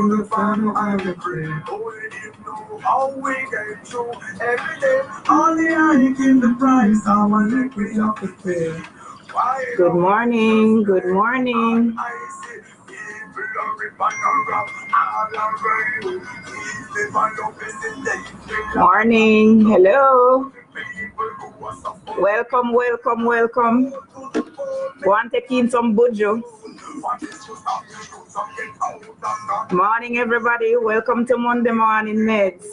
the final I will pray. Only him know how we get through every day. Only I give the price. I want to we have to pay. Good morning. Good morning. Morning. Hello. Welcome, welcome, welcome. Want to take in some bujo? Morning, everybody. Welcome to Monday Morning Medz.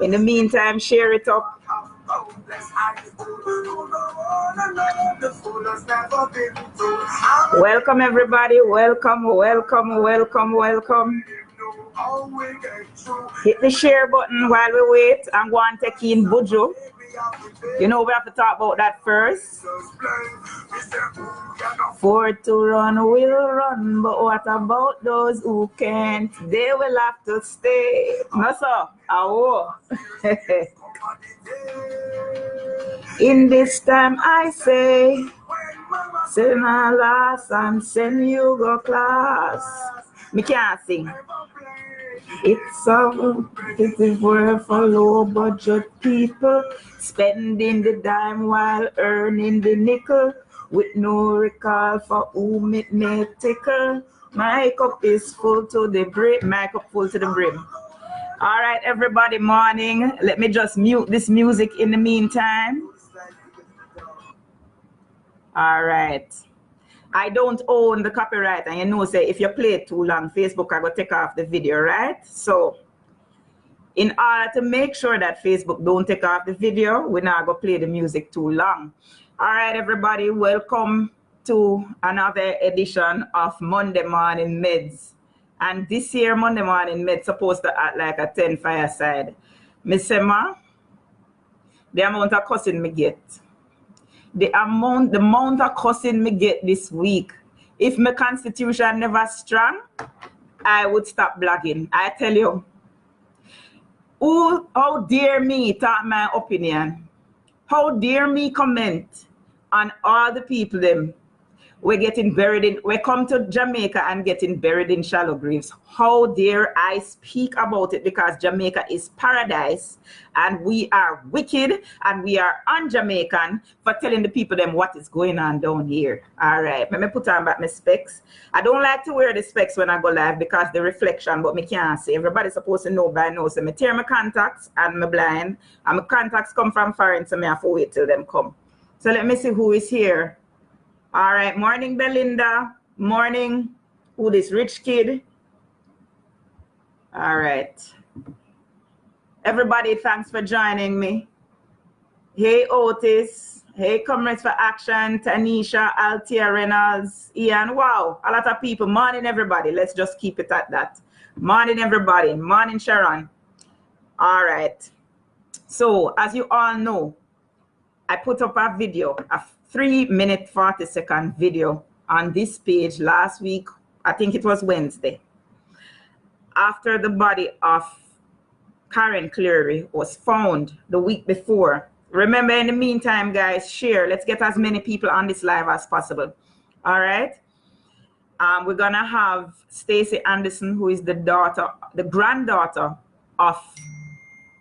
In the meantime, share it up. Welcome, everybody. Welcome, welcome, welcome, welcome. Hit the share button while we wait. I'm going to take in bujo. You know, we have to talk about that first. For to run, we'll run, but what about those who can't? They will have to stay. No, sir. Oh. In this time, I say, send a last and send you go class. Me can't sing. It's worth for low budget people spending the dime while earning the nickel with no recall for whom it may tickle. My cup is full to the brim. My cup full to the brim. All right, everybody, morning. Let me just mute this music in the meantime. All right. I don't own the copyright, and you know, say if you play it too long, Facebook I go take off the video, right? So in order to make sure that Facebook don't take off the video, we're not going to play the music too long. All right, everybody, welcome to another edition of Monday Morning Medz. And this year, Monday Morning Medz supposed to act like a 10 fireside. Miss Emma, the amount of cussing me get. The amount of cussing me get this week. If my constitution never strong, I would stop blogging. I tell you. How dare me talk my opinion? How dare me comment on all the people them we're getting buried in? We come to Jamaica and getting buried in shallow graves. How dare I speak about it? Because Jamaica is paradise and we are wicked and we are un-Jamaican for telling the people them what is going on down here. All right, let me put on back my specs. I don't like to wear the specs when I go live because the reflection, but me can't see. Everybody's supposed to know by now. So me tear my contacts and me blind. And my contacts come from foreign, so me have to wait till them come. So let me see who is here. All right, morning, Belinda. Morning, who this rich kid? All right. Everybody, thanks for joining me. Hey, Otis. Hey, Comrades for Action, Tanisha, Altia Reynolds, Ian. Wow, a lot of people. Morning, everybody. Let's just keep it at that. Morning, everybody. Morning, Sharon. All right. So, as you all know, I put up a video, a 3-minute 40-second video on this page last week. I think it was Wednesday. After the body of Karen Cleary was found the week before. Remember, in the meantime, guys, share. Let's get as many people on this live as possible. All right. We're gonna have STACEY Anderson, who is the granddaughter of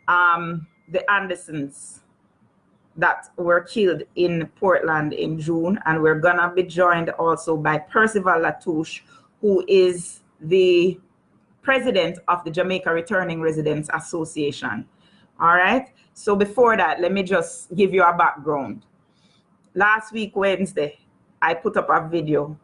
the Andersons that were killed in Portland in June. And we're gonna be joined also by PERCIVAL LATOUCHE, who is the president of the Jamaica Returning Residents Association. All right. So before that, let me just give you a background. Last week, Wednesday, I put up a video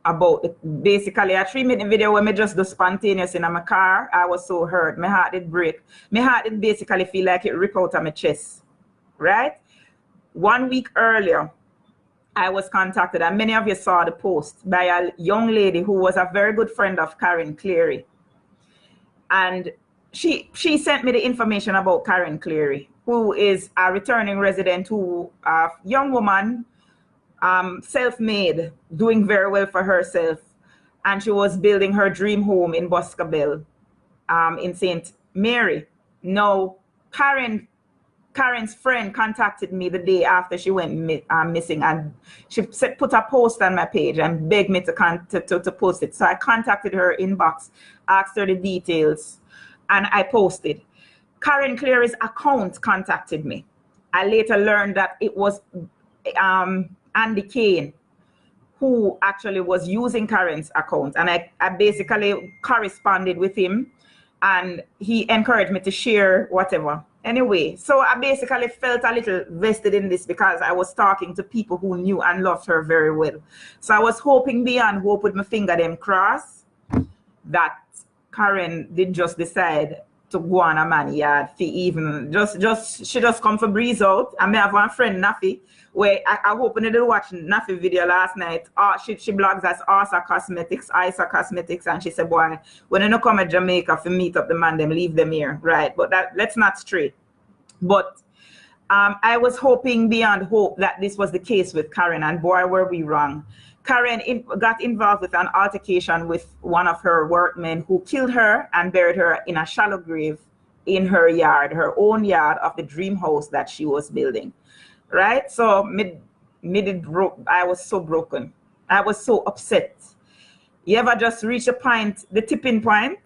about basically a 3-minute video where me just do spontaneous in my car. I was so hurt. My heart did break. My heart did basically feel like it ripped out of my chest. Right? 1 week earlier, I was contacted, and many of you saw the post, by a young lady who was a very good friend of Karen Cleary. And she sent me the information about Karen Cleary, who is a returning resident, who a young woman, self-made, doing very well for herself. And she was building her dream home in Boscobel, in St. Mary. Now, Karen Karen's friend contacted me the day after she went missing, and she put a post on my page and begged me to post it. So I contacted her inbox, asked her the details, and I posted. Karen Cleary's account contacted me. I later learned that it was Andy Kane who actually was using Karen's account, and I basically corresponded with him, and he encouraged me to share whatever. Anyway, so I basically felt a little vested in this because I was talking to people who knew and loved her very well. So I was hoping beyond hope with my finger them crossed that Karen did just decide to go on a man yard for even she just come for breeze out. I may have one friend Nafi where I hope when they watch Nafi video last night. She blogs as Isa Cosmetics, and she said, boy, when you no come to Jamaica for meet up the man, them leave them here, right? But that let's not stray. But I was hoping beyond hope that this was the case with Karen, and boy, were we wrong. Karen got involved with an altercation with one of her workmen who killed her and buried her in a shallow grave in her yard, her own yard of the dream house that she was building. Right? So I was so broken. I was so upset. You ever just reach a point, the tipping point?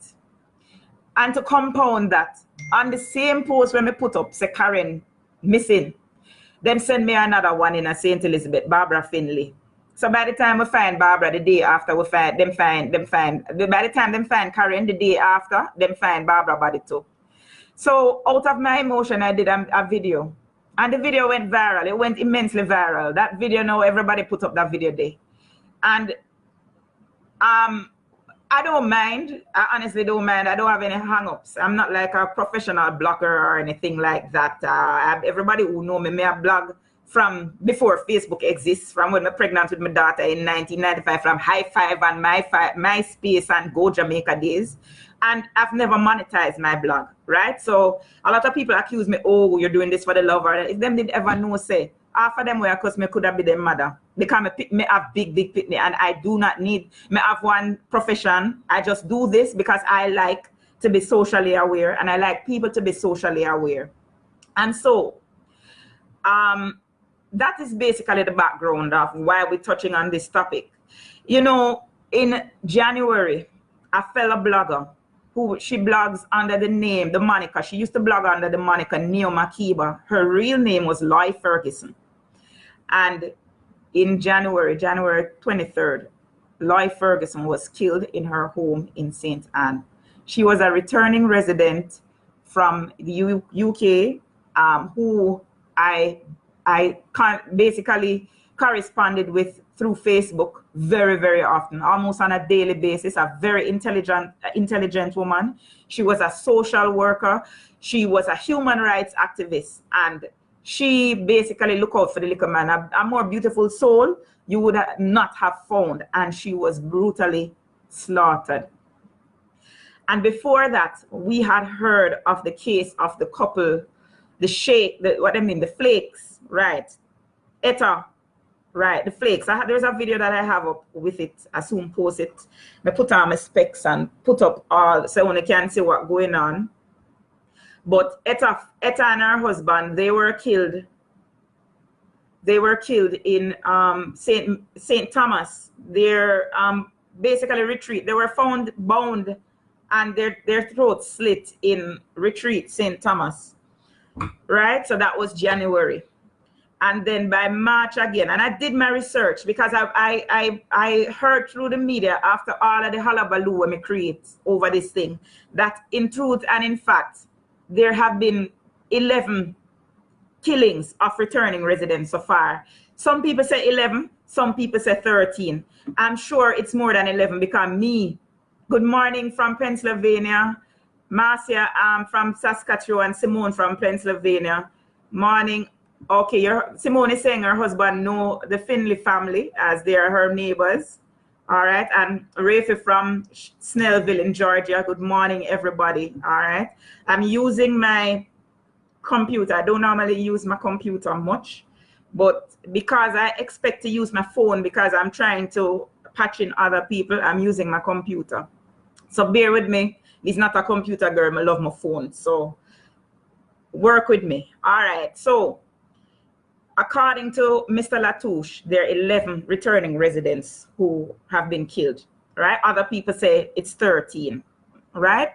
And to compound that, on the same post when me put up, say Karen missing, them send me another one in a St. Elizabeth, Barbara Finley. So by the time we find Barbara, the day after we find by the time them find Karen, the day after, them find Barbara body too. So out of my emotion, I did a video. And the video went viral. It went immensely viral. That video now, everybody put up that video day. And I don't mind. I honestly don't mind. I don't have any hang-ups. I'm not like a professional blogger or anything like that. Everybody who know me, I blog from before Facebook exists, from when I was pregnant with my daughter in 1995, from High Five and MySpace and Go Jamaica days. And I've never monetized my blog, right? So a lot of people accuse me, oh, you're doing this for the love. If them did ever know, say, half of them were because me could have been their mother. Because me have big pitney, and I do not need, me have one profession. I just do this because I like to be socially aware, and I like people to be socially aware. And so, that is basically the background of why we're touching on this topic. You know, in January, a fellow blogger, she blogs under the name, the moniker, she used to blog under the moniker Neo Makiba. Her real name was Loy Ferguson. And in January 23rd, Loy Ferguson was killed in her home in St. Anne. She was a returning resident from the UK who I basically corresponded with through Facebook very, very often, almost on a daily basis. A very intelligent woman. She was a social worker. She was a human rights activist, and she basically looked out for the little man. A more beautiful soul you would not have found, and she was brutally slaughtered. And before that, we had heard of the case of the couple, the Flakes, right? Etta, right, the Flakes. There's a video that I have up with it. I soon post it. I put on my specs and put up all so one can see what's going on. But Etta and her husband, they were killed. They were killed in St. Thomas. They're basically retreat. They were found bound and their throats slit in Retreat, St. Thomas. Right? So that was January. And then by March again, and I did my research because I heard through the media after all of the hullabaloo when we create over this thing, that in truth and in fact, there have been 11 killings of returning residents so far. Some people say 11, some people say 13. I'm sure it's more than 11 because me, good morning from Pennsylvania, Marcia from Saskatchewan, Simone from Pennsylvania. Morning. Okay, Simone is saying her husband know the Finley family as they are her neighbors. All right, and Rafi from Snellville in Georgia. Good morning, everybody. All right, I'm using my computer. I don't normally use my computer much, but because I expect to use my phone because I'm trying to patch in other people, I'm using my computer. So bear with me. It's not a computer girl. I love my phone. So Work with me. All right. So according to Mr. Latouche, there are 11 returning residents who have been killed, right? Other people say it's 13, right?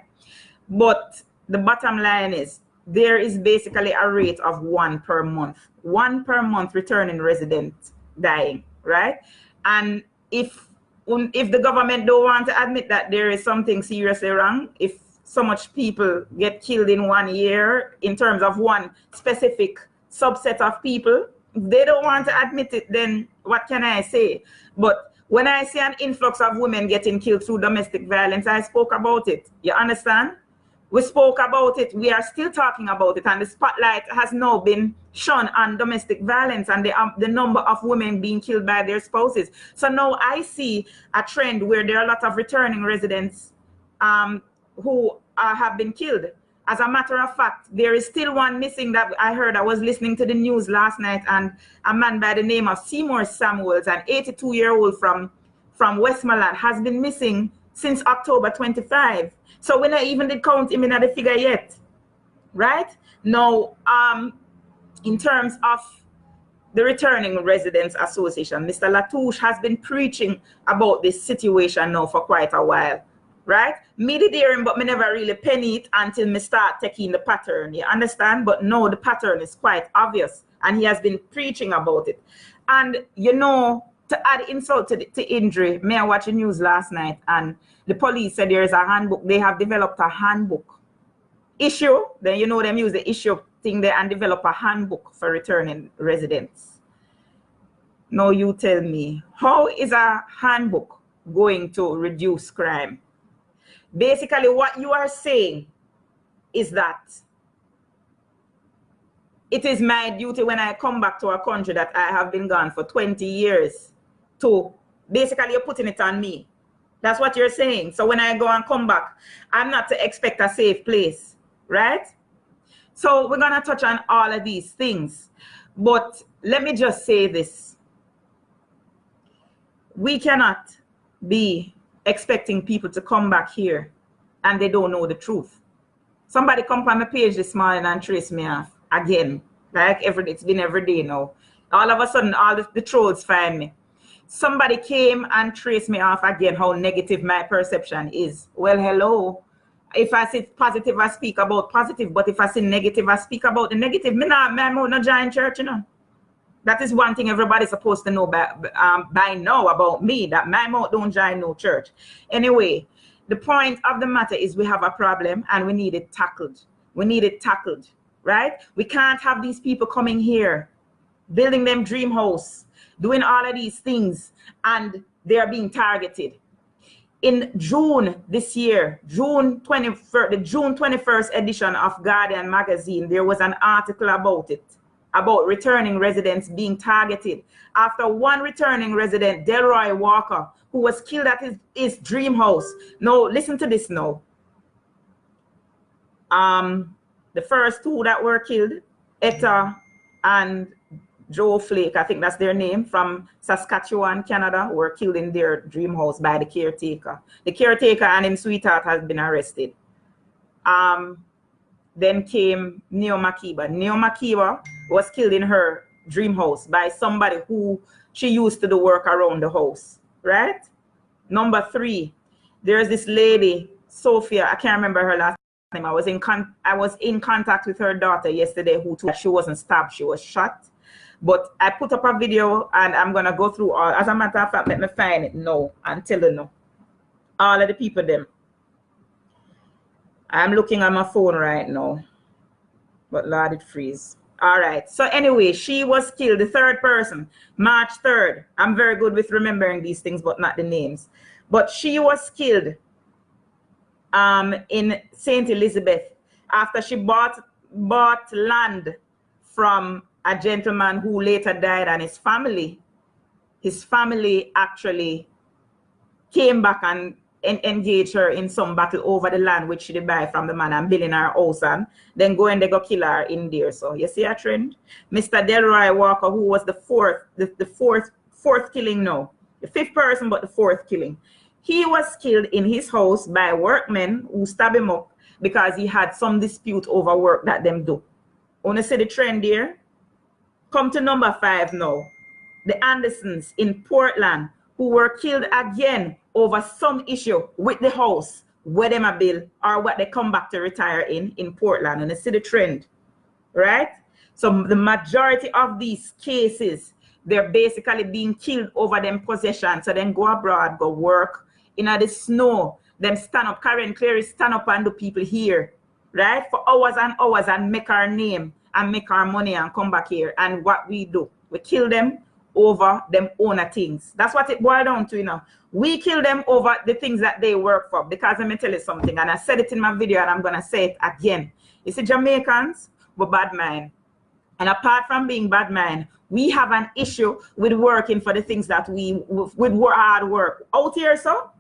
But the bottom line is there is basically a rate of 1 per month. 1 per month returning resident dying, right? And if the government don't want to admit that there is something seriously wrong, if so much people get killed in 1 year in terms of one specific subset of people, if they don't want to admit it, then what can I say? But when I see an influx of women getting killed through domestic violence, I spoke about it. You understand? We spoke about it. We are still talking about it. And the spotlight has now been shone on domestic violence and the number of women being killed by their spouses. So now I see a trend where there are a lot of returning residents who have been killed. As a matter of fact, there is still one missing that I heard. I was listening to the news last night, and a man by the name of Seymour Samuels, an 82-year-old from Westmoreland, has been missing since October 25. So we not even did count him in the figure yet, right? Now, in terms of the Returning Residents Association, Mr. Latouche has been preaching about this situation now for quite a while, right? Me did hear him, but me never really penny it until me start taking the pattern, you understand? But no, the pattern is quite obvious, and he has been preaching about it. And you know, to add insult to injury, me I watched the news last night, and the police said there is a handbook. They have developed a handbook issue. Then you know them use the issue thing there and develop a handbook for returning residents. Now you tell me, how is a handbook going to reduce crime? Basically, what you are saying is that it is my duty when I come back to a country that I have been gone for 20 years to basically you're putting it on me. That's what you're saying. So when I go and come back, I'm not to expect a safe place, right? So we're going to touch on all of these things. But let me just say this. We cannot be expecting people to come back here and they don't know the truth. Somebody come on my page this morning and trace me off again. Like it's been every day now. All of a sudden, all the trolls find me. Somebody came and traced me off again how negative my perception is. Well, hello. If I say positive, I speak about positive. But if I say negative, I speak about the negative. Me not join church, you know. That is one thing everybody's supposed to know by now about me, that my mouth don't join no church. Anyway, the point of the matter is we have a problem and we need it tackled. We need it tackled, right? We can't have these people coming here, building them dream house, doing all of these things, and they are being targeted. In June this year, the June 21st edition of Guardian magazine, there was an article about it, about returning residents being targeted after one returning resident, Delroy Walker, who was killed at his dream house. Now, listen to this now. The first two that were killed, Etta and Joe Flake, I think that's their name, from Saskatchewan, Canada, were killed in their dream house by the caretaker. The caretaker and his sweetheart has been arrested. Then came Neo Makiba. Neo Makiba was killed in her dream house by somebody who she used to do work around the house, right? Number 3, there's this lady, Sophia, I can't remember her last name. I was in contact with her daughter yesterday who told she wasn't stabbed, she was shot. But I put up a video and I'm gonna go through all, as a matter of fact, let me find it now and tell you now. All of the people them. I'm looking at my phone right now, but Lord, it freeze. All right. So anyway, she was killed, the third person, March 3rd. I'm very good with remembering these things, but not the names. But she was killed in St. Elizabeth after she bought land from a gentleman who later died, and his family actually came back and engage her in some battle over the land which she did buy from the man and building her house, and then go and they go kill her in there. So you see a trend. Mr. Delroy Walker, who was the fourth killing now, the 5th person but the 4th killing, he was killed in his house by workmen who stabbed him up because he had some dispute over work that them do. Wanna see the trend here? Come to number 5 now. The Andersons in Portland, who were killed again over some issue with the house, where them a bill or what they come back to retire in Portland. And you see the trend, right? So the majority of these cases, they're basically being killed over them possession. So then go abroad, go work in the snow, them stand up, Karen Cleary stand up and do people here, right? For hours and hours and make our name and make our money and come back here. And what we do, we kill them over them owner things. That's what it boils down to, you know. We kill them over the things that they work for. Because let me tell you something, and I said it in my video and I'm gonna say it again. You see, Jamaicans were bad mind. And apart from being bad mind, we have an issue with working for the things that with hard work. Out here, so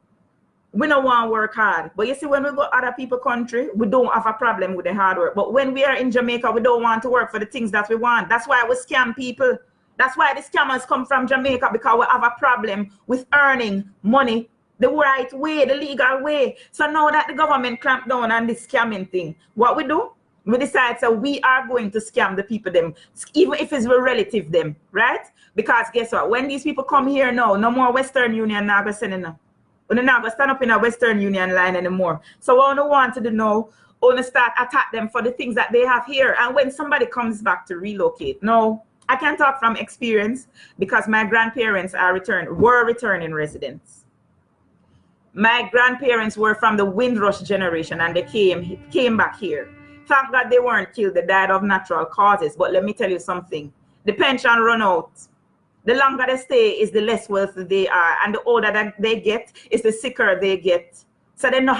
we don't want to work hard. But you see, when we go other people's country, we don't have a problem with the hard work. But when we are in Jamaica, we don't want to work for the things that we want. That's why we scam people. That's why the scammers come from Jamaica, because we have a problem with earning money the right way, the legal way. So now that the government clamped down on this scamming thing, what we do? We decide, so we are going to scam the people them, even if it's a relative them, right? Because guess what? When these people come here now, no more Western Union now go send enough. We're not going to stand up in a Western Union line anymore. So what I want to know, I want to start attack them for the things that they have here. And when somebody comes back to relocate, no, I can talk from experience because my grandparents were returning residents. My grandparents were from the Windrush generation and they came back here. Thank God they weren't killed, they died of natural causes. But let me tell you something, the pension run out. The longer they stay is the less wealthy they are, and the older that they get is the sicker they get. So they don't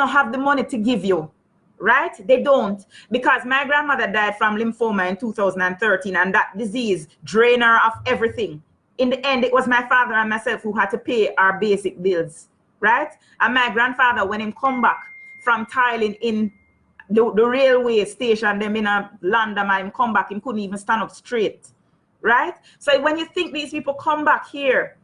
have the money to give you, right? They don't, because my grandmother died from lymphoma in 2013, and that disease drained her of everything. In the end, it was my father and myself who had to pay our basic bills, right? And my grandfather, when he come back from tiling in the railway station, them in a London, and come back, he couldn't even stand up straight. Right? So when you think these people come back here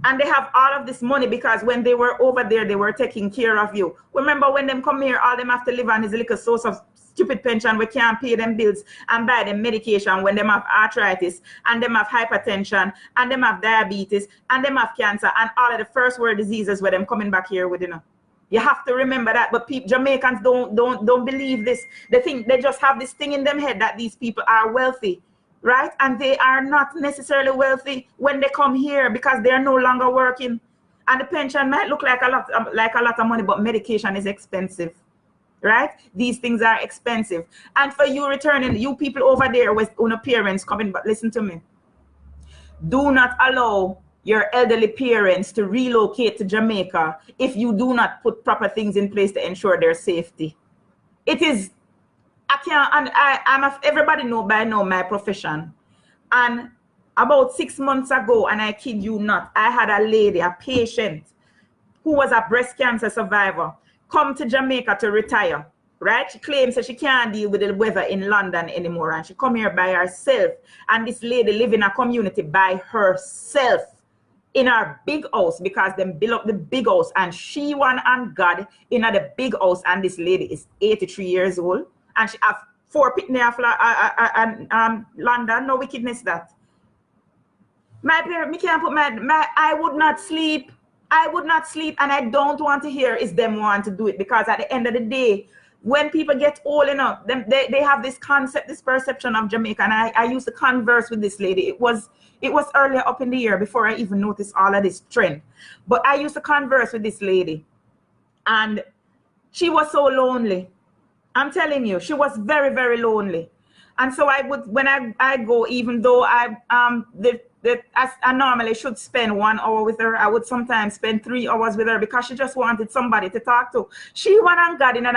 and they have all of this money because when they were over there, they were taking care of you. Remember when them come here, all them have to live on is a little source of stupid pension. We can't pay them bills and buy them medication when them have arthritis and them have hypertension and them have diabetes and them have cancer and all of the first world diseases where them coming back here with, you know. You have to remember that, but Jamaicans don't believe this. They just have this thing in them head that these people are wealthy. Right? And they are not necessarily wealthy when they come here because they are no longer working. And the pension might look like a lot of money, but medication is expensive. Right? These things are expensive. And for you returning, you people over there with your parents coming, but listen to me. Do not allow your elderly parents to relocate to Jamaica if you do not put proper things in place to ensure their safety. It is everybody know by now my profession. And about 6 months ago, and I kid you not, I had a lady, a patient, who was a breast cancer survivor, come to Jamaica to retire, right? She claims that she can't deal with the weather in London anymore, and she come here by herself. And this lady live in a community by herself in her big house because them build up the big house, and she won on God in the big house. And this lady is 83 years old. And she have 4 pitney of London, no wickedness that. My parents, me can't put I would not sleep. I would not sleep, and I don't want to hear is them want to do it, because at the end of the day, when people get old enough, they have this concept, this perception of Jamaica. And I used to converse with this lady. It was earlier up in the year before I even noticed all of this trend. But I used to converse with this lady, and she was so lonely. I'm telling you, she was very, very lonely. And so I would, when I go, even though I normally should spend 1 hour with her, I would sometimes spend 3 hours with her because she just wanted somebody to talk to. She went and got in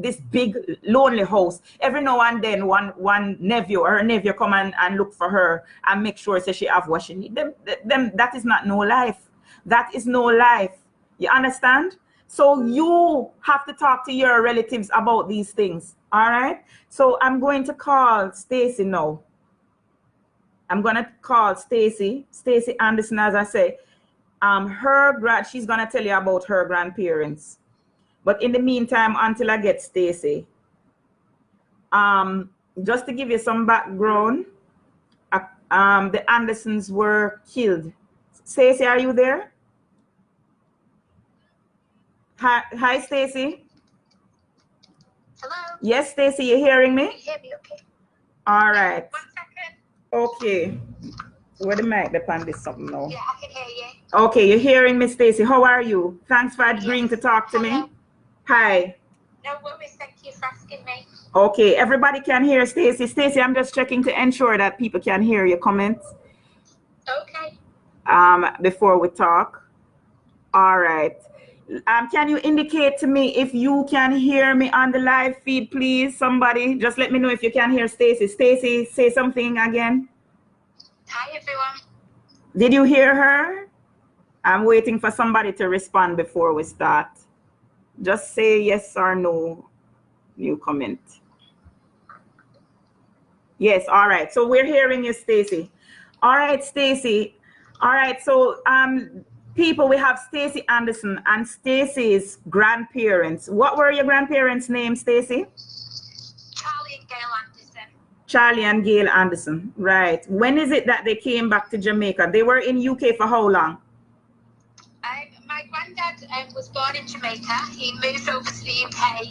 this big lonely house. Every now and then one nephew or her nephew come and look for her and make sure that she have what she need. That is not no life. That is no life. You understand? So you have to talk to your relatives about these things. All right. So I'm going to call Stacey now. I'm going to call Stacey Anderson, as I say. She's going to tell you about her grandparents. But in the meantime, until I get Stacey, just to give you some background, the Andersons were killed. Stacey, are you there? Hi, Stacey. Hello? Yes, Stacey, you hearing me? Can you hear me okay? All right. 1 second. Okay. Where the mic depend is something now? Yeah, I can hear you. Okay, you're hearing me, Stacey. How are you? Thanks for agreeing to talk to me. Hi. No worries, thank you for asking me. Okay, everybody can hear Stacey. Stacey, I'm just checking to ensure that people can hear your comments. Okay. Before we talk. All right. Can you indicate to me if you can hear me on the live feed, please? Somebody, just let me know if you can hear Stacey. Stacey, say something again. Hi, everyone. Did you hear her? I'm waiting for somebody to respond before we start. Just say yes or no. New comment. Yes, all right. So we're hearing you, Stacey. All right, Stacey. All right, so people, we have Stacey Anderson and Stacey's grandparents. What were your grandparents' names, Stacey? Charlie and Gail Anderson. Charlie and Gail Anderson, right. When is it that they came back to Jamaica? They were in UK for how long? My granddad was born in Jamaica. He moved over to the UK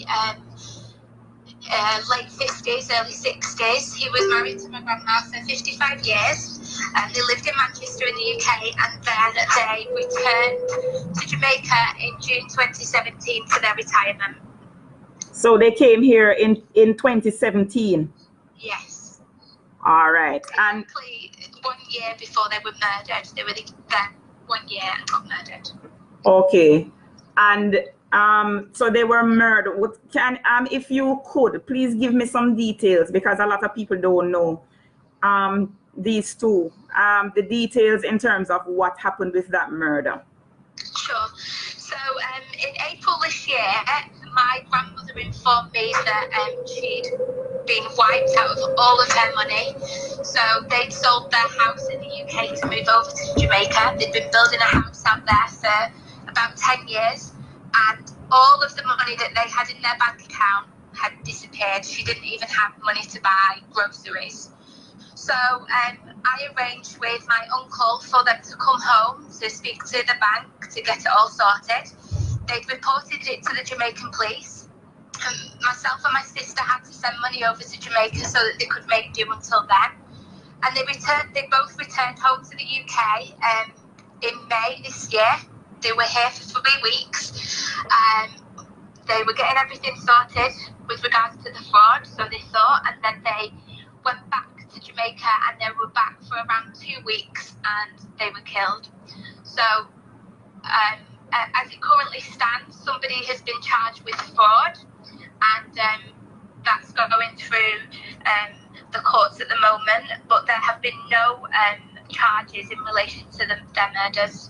late 50s, early 60s. He was married to my grandma for 55 years. They lived in Manchester in the UK, and then they returned to Jamaica in June 2017 for their retirement. So they came here in 2017? Yes. All right. And 1 year before they were murdered. They were there 1 year and got murdered. Okay. And so they were murdered. If you could, please give me some details, because a lot of people don't know these two. The details in terms of what happened with that murder. Sure. So in April this year, my grandmother informed me that she'd been wiped out of all of her money. So they'd sold their house in the UK to move over to Jamaica. They'd been building a house out there for about 10 years. And all of the money that they had in their bank account had disappeared. She didn't even have money to buy groceries. So I arranged with my uncle for them to come home to speak to the bank to get it all sorted. They'd reported it to the Jamaican police. Myself and my sister had to send money over to Jamaica so that they could make do until then. And they both returned home to the UK in May this year. They were here for 3 weeks. They were getting everything sorted with regards to the fraud, so they thought, and then they went back to Jamaica, and they were back for around 2 weeks, and they were killed. So as it currently stands, somebody has been charged with fraud, and that's going through the courts at the moment, but there have been no charges in relation to their murders.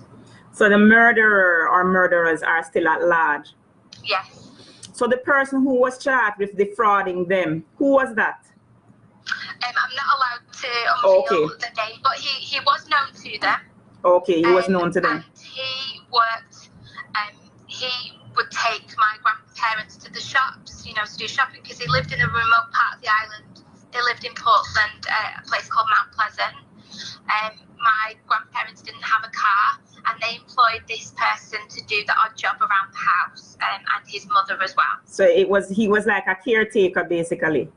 So the murderer or murderers are still at large? Yes. So the person who was charged with defrauding them, who was that? I'm not allowed to unveil the name, but he was known to them. Okay, he was known to them. And he worked, he would take my grandparents to the shops, to do shopping, because he lived in a remote part of the island. They lived in Portland, a place called Mount Pleasant. My grandparents didn't have a car, and they employed this person to do the odd job around the house, and his mother as well. So he was like a caretaker, basically?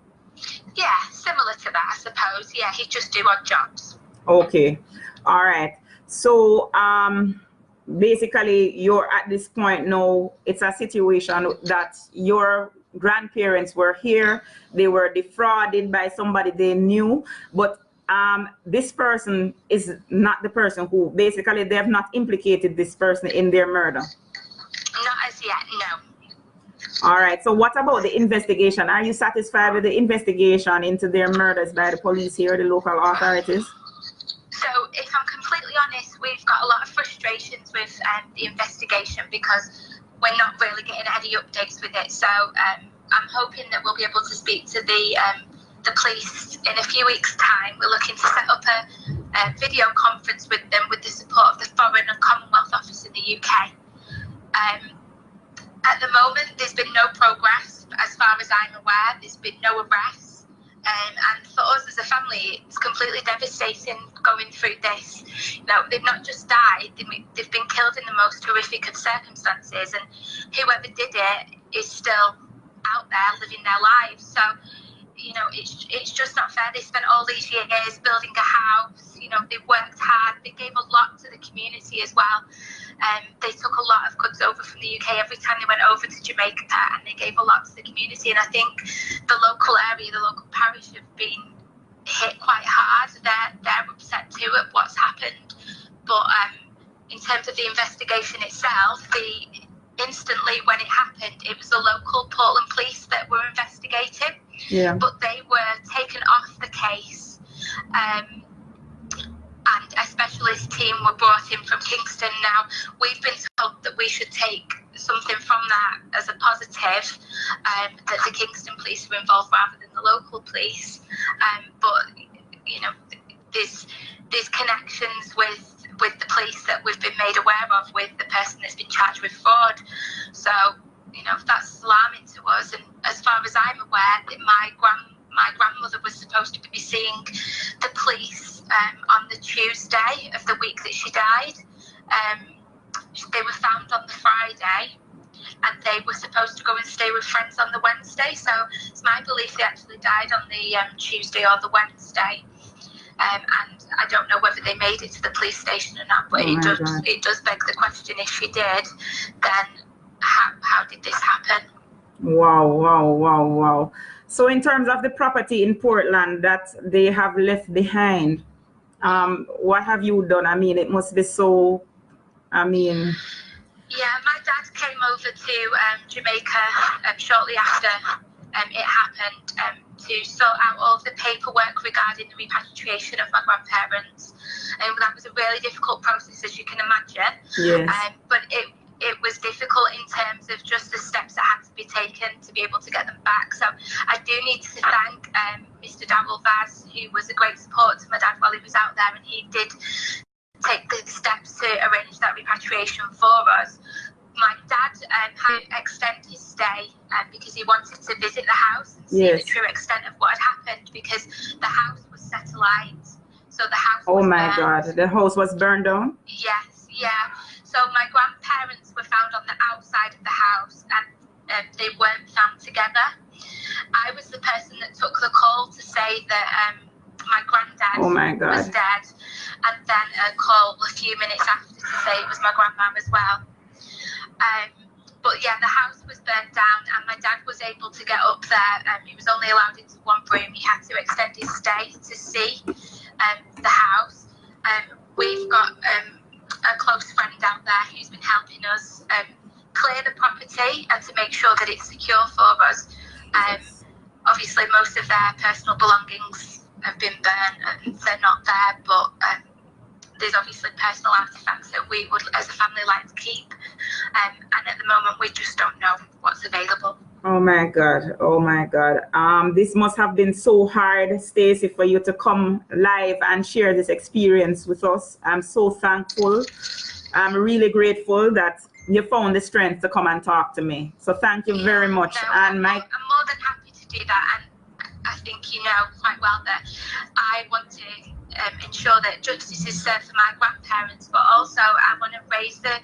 Yeah, similar to that, I suppose. Yeah, he'd just do odd jobs. Okay. All right. So basically, you're at this point now, it's a situation that your grandparents were here, they were defrauded by somebody they knew, but this person is not the person who, basically, they have not implicated this person in their murder? Not as yet, no. All right. So what about the investigation? Are you satisfied with the investigation into their murders by the police here, the local authorities? So if I'm completely honest, we've got a lot of frustrations with the investigation, because we're not really getting any updates with it. So I'm hoping that we'll be able to speak to the police in a few weeks' time. We're looking to set up a video conference with them with the support of the Foreign and Commonwealth Office in the UK. At the moment, there's been no progress. As far as I'm aware, there's been no arrests. And for us as a family, it's completely devastating going through this. You know, they've not just died, they've been killed in the most horrific of circumstances, and whoever did it is still out there living their lives. So, you know, it's just not fair. They spent all these years building a house, you know, they worked hard, they gave a lot to the community as well. They took a lot of goods over from the UK every time they went over to Jamaica, and they gave a lot to the community. And I think the local area, the local parish have been hit quite hard. They're upset too at what's happened. But in terms of the investigation itself, instantly when it happened, it was the local Portland police that were investigating. Yeah. But they were taken off the case, and a specialist team were brought in from Kingston. Now, we've been told that we should take something from that as a positive, that the Kingston police were involved rather than the local police. But, you know, there's connections with the police that we've been made aware of with the person that's been charged with fraud. So, you know, that's alarming to us. And as far as I'm aware, that my grandmother was supposed to be seeing the police on the Tuesday of the week that she died. They were found on the Friday, and they were supposed to go and stay with friends on the Wednesday. So it's my belief they actually died on the Tuesday or the Wednesday. And I don't know whether they made it to the police station or not, but it does beg the question, if she did, then how did this happen? Wow. So in terms of the property in Portland that they have left behind, what have you done? I mean, it must be so, Yeah, my dad came over to Jamaica shortly after it happened to sort out all of the paperwork regarding the repatriation of my grandparents. And that was a really difficult process, as you can imagine. Yes. But it was difficult in terms of just the steps that had to be taken to be able to get them back. So I do need to thank Mr. Darrell Vaz, who was a great support to my dad while he was out there, and he did take the steps to arrange that repatriation for us. My dad had to extend his stay because he wanted to visit the house and see the true extent of what had happened, because the house was set alight. So the house was burned. God, the house was burned down? Yes, yeah. So my grandparents were found on the outside of the house, and they weren't found together. I was the person that took the call to say that my granddad was dead, and then a call a few minutes after to say it was my grandma as well. But yeah, the house was burnt down, and my dad was able to get up there. He was only allowed into one room. He had to extend his stay to see the house. We've got a close friend out there who's been helping us clear the property and to make sure that it's secure for us. Obviously, most of their personal belongings have been burnt and they're not there, but there's obviously personal artifacts that we would, as a family, like to keep. And at the moment, we just don't know what's available. Oh my God. This must have been so hard, Stacey, for you to come live and share this experience with us. I'm so thankful. I'm really grateful that you found the strength to come and talk to me. So thank you very much. No, and I'm more than happy to do that. And I think you know quite well that I want to ensure that justice is served for my grandparents, but also I want to raise the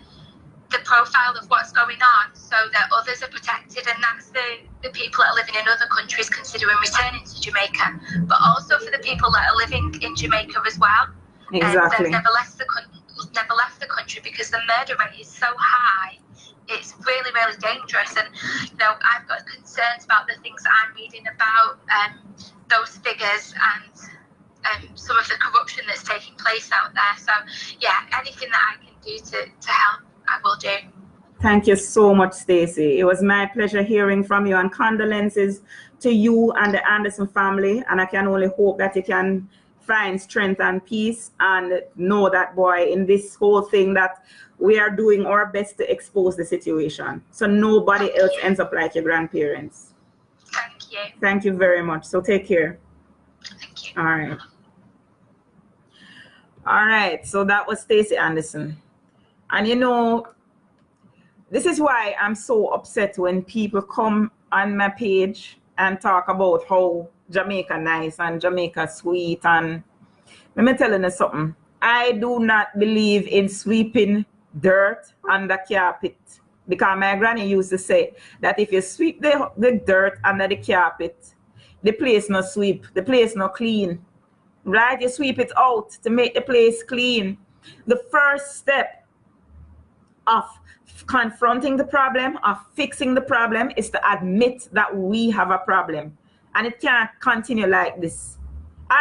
profile of what's going on so that others are protected, and that's the people that are living in other countries considering returning to Jamaica, but also for the people that are living in Jamaica as well. Exactly. They've never left the country because the murder rate is so high. It's really, really dangerous, and you know, I've got concerns about the things that I'm reading about, those figures and some of the corruption that's taking place out there. So yeah, anything that I can do to help, I will do. Thank you so much, Stacey. It was my pleasure hearing from you, and condolences to you and the Anderson family. And I can only hope that you can find strength and peace, and know that, boy, in this whole thing, that we are doing our best to expose the situation so nobody else ends up like your grandparents. Thank you. Thank you very much. So take care. Thank you. All right. So that was Stacey Anderson. And you know, this is why I'm so upset when people come on my page and talk about how Jamaica nice and Jamaica sweet. And let me tell you something. I do not believe in sweeping dirt under carpet, because my granny used to say that if you sweep the dirt under the carpet, the place no sweep, the place no clean, right? You sweep it out to make the place clean. The first step of confronting the problem, of fixing the problem, is to admit that we have a problem, and it can't continue like this.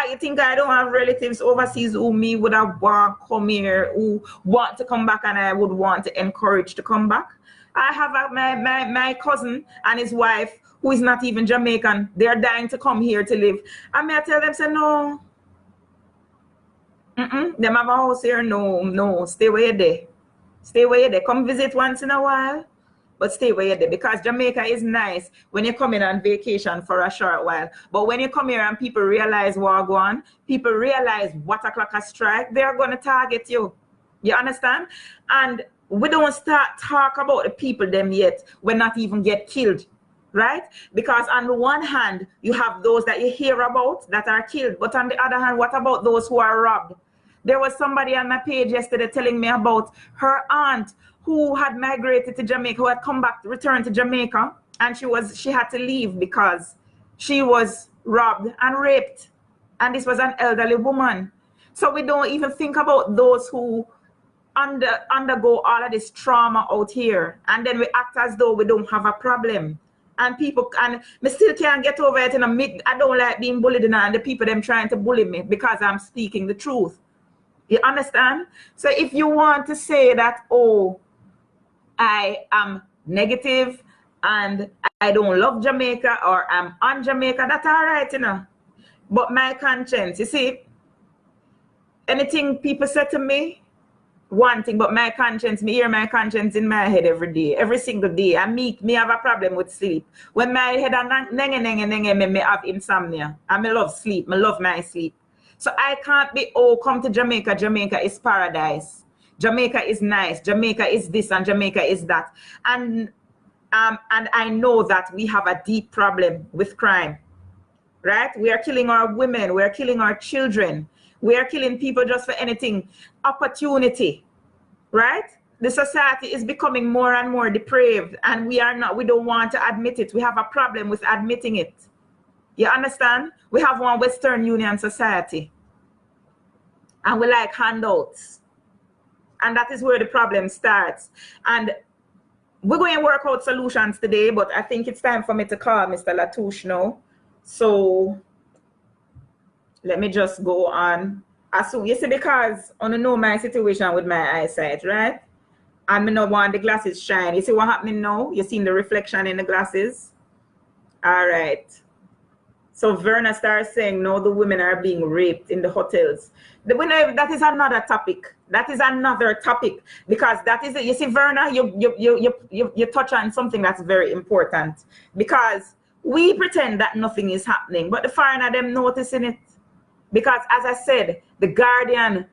You think I don't have relatives overseas who me would have want to come here, who want to come back, and I would want to encourage to come back? I have my cousin and his wife who is not even Jamaican. They're dying to come here to live. And I tell them, say, no. Them have a house here. No, stay where you're there. Stay where you're there. Come visit once in a while, but stay where you're there, because Jamaica is nice when you come in on vacation for a short while. But when you come here and people realize what go on, people realize what o'clock a strike, they're going to target you. You understand? And we don't start talk about the people them yet when not even get killed, right? Because on the one hand, you have those that you hear about that are killed, but on the other hand, what about those who are robbed? There was somebody on my page yesterday telling me about her aunt who had migrated to Jamaica, who had come back, returned to Jamaica, and she had to leave because she was robbed and raped. And this was an elderly woman. So we don't even think about those who undergo all of this trauma out here, and then we act as though we don't have a problem. And people, and me still can't get over it. I don't like being bullied, and the people them trying to bully me because I'm speaking the truth. You understand? So if you want to say that, oh, I am negative and I don't love Jamaica, or I'm on Jamaica, that's all right, you know. But my conscience, you see, anything people say to me, one thing, but my conscience, me hear my conscience in my head every day, every single day. And me have a problem with sleep. When my head and me have insomnia. And me love sleep. Me love my sleep. So I can't be, oh, come to Jamaica. Jamaica is paradise. Jamaica is nice. Jamaica is this and Jamaica is that. And I know that we have a deep problem with crime, right? We are killing our women. We are killing our children. We are killing people just for anything. Opportunity, right? The society is becoming more and more depraved, and we don't want to admit it. We have a problem with admitting it. You understand? We have one Western Union society, and we like handouts. And that is where the problem starts. And we're going to work out solutions today, but I think it's time for me to call Mr. LATOUCHE now. So let me just go on. So you see, because I don't know my situation with my eyesight, right? And I don't want the glasses shine. You see what happening now? You seen the reflection in the glasses? All right. So Verna starts saying, no, the women are being raped in the hotels. That is another topic. That is another topic, because that is it. You see, Verna, you touch on something that's very important, because we pretend that nothing is happening, but the foreigner them noticing it. Because as I said, the Guardian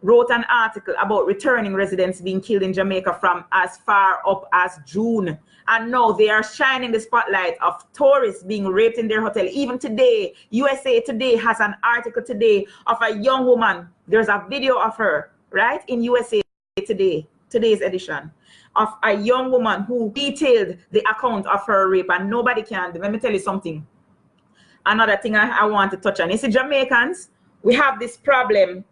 wrote an article about returning residents being killed in Jamaica from as far up as June. And now they are shining the spotlight of tourists being raped in their hotel. Even today, USA Today has an article today of a young woman. There's a video of her, right, in USA Today, today's edition, of a young woman who detailed the account of her rape, and nobody can. Let me tell you something. Another thing I want to touch on. You see, Jamaicans, we have this problem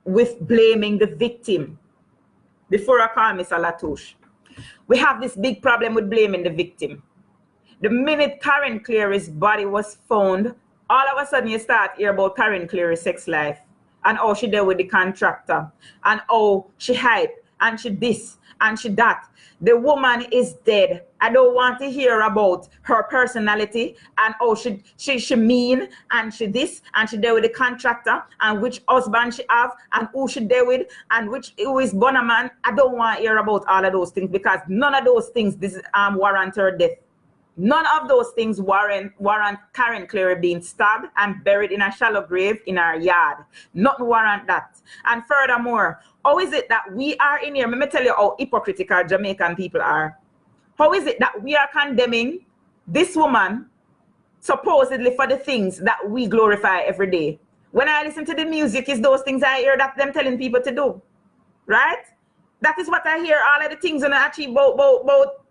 with blaming the victim. Before I call Mr. LATOUCHE, we have this big problem with blaming the victim. The minute Karen Cleary's body was found, all of a sudden you start hear about Karen Cleary's sex life, and how she dealt with the contractor, and how she hype, and she this, and she that. The woman is dead. I don't want to hear about her personality and how she mean, and she this, and she deal with the contractor, and which husband she have, and who she deal with, and who is Bonaman. I don't want to hear about all of those things, because none of those things warrant her death. None of those things warrant Karen Cleary being stabbed and buried in a shallow grave in our yard. Nothing warrant that. And furthermore, how is it that we are in here? Let me tell you how hypocritical Jamaican people are. How is it that we are condemning this woman supposedly for the things that we glorify every day. When I listen to the music, it's those things I hear that them telling people to do, right? That is what I hear, all of the things and I achieve about.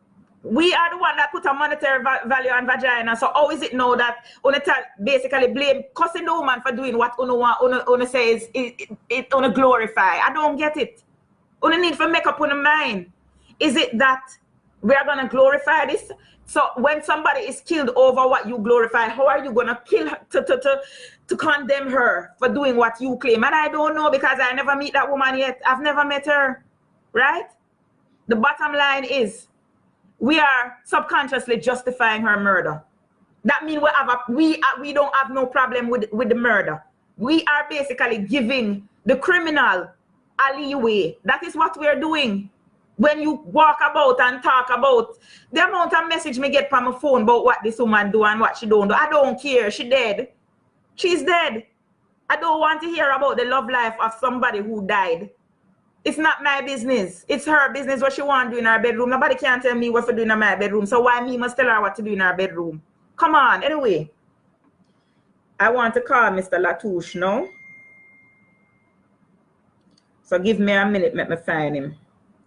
We are the one that put a monetary value on vagina. So how is it now that una basically blame cussing the woman for doing what una says it una glorify? I don't get it. Una need to make up on the mind. Is it that we are gonna glorify this? So when somebody is killed over what you glorify, how are you gonna kill her to condemn her for doing what you claim? And I don't know because I never meet that woman yet. I've never met her, right? The bottom line is we are subconsciously justifying her murder. That means we don't have no problem with the murder. We are basically giving the criminal a leeway. That is what we're doing. When you walk about and talk about the amount of message me get from my phone about what this woman do and what she don't do, I don't care. She dead. She's dead. I don't want to hear about the love life of somebody who died. It's not my business. It's her business what she want to do in her bedroom. Nobody can tell me what to do in my bedroom. So why me must tell her what to do in her bedroom? Come on. Anyway, I want to call Mr. Latouche now. So give me a minute, let me find him.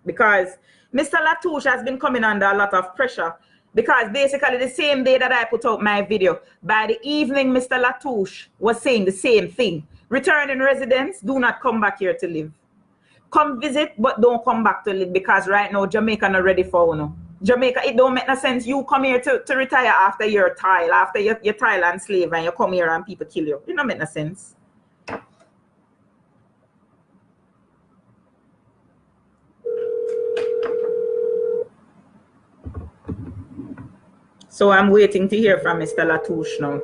Because Mr. Latouche has been coming under a lot of pressure. Because basically the same day that I put out my video, by the evening, Mr. Latouche was saying the same thing. Returning residents, do not come back here to live. Come visit, but don't come back to live because right now Jamaica not ready for you. Jamaica, it don't make no sense. You come here to retire after your trial, after your Thailand slave, and you come here and people kill you. It don't make no sense. So I'm waiting to hear from Mr. Latouche now.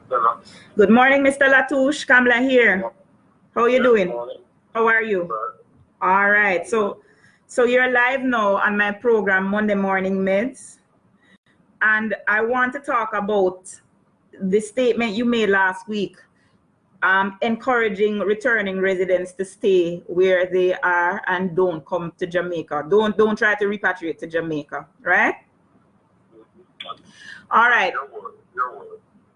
Hello. Good morning, Mr. Latouche. Kamla here. How are you doing? How are you? All right. So you're live now on my program, Monday Morning Meds. And I want to talk about the statement you made last week, encouraging returning residents to stay where they are and don't come to Jamaica. Don't try to repatriate to Jamaica, right? All right. Your word.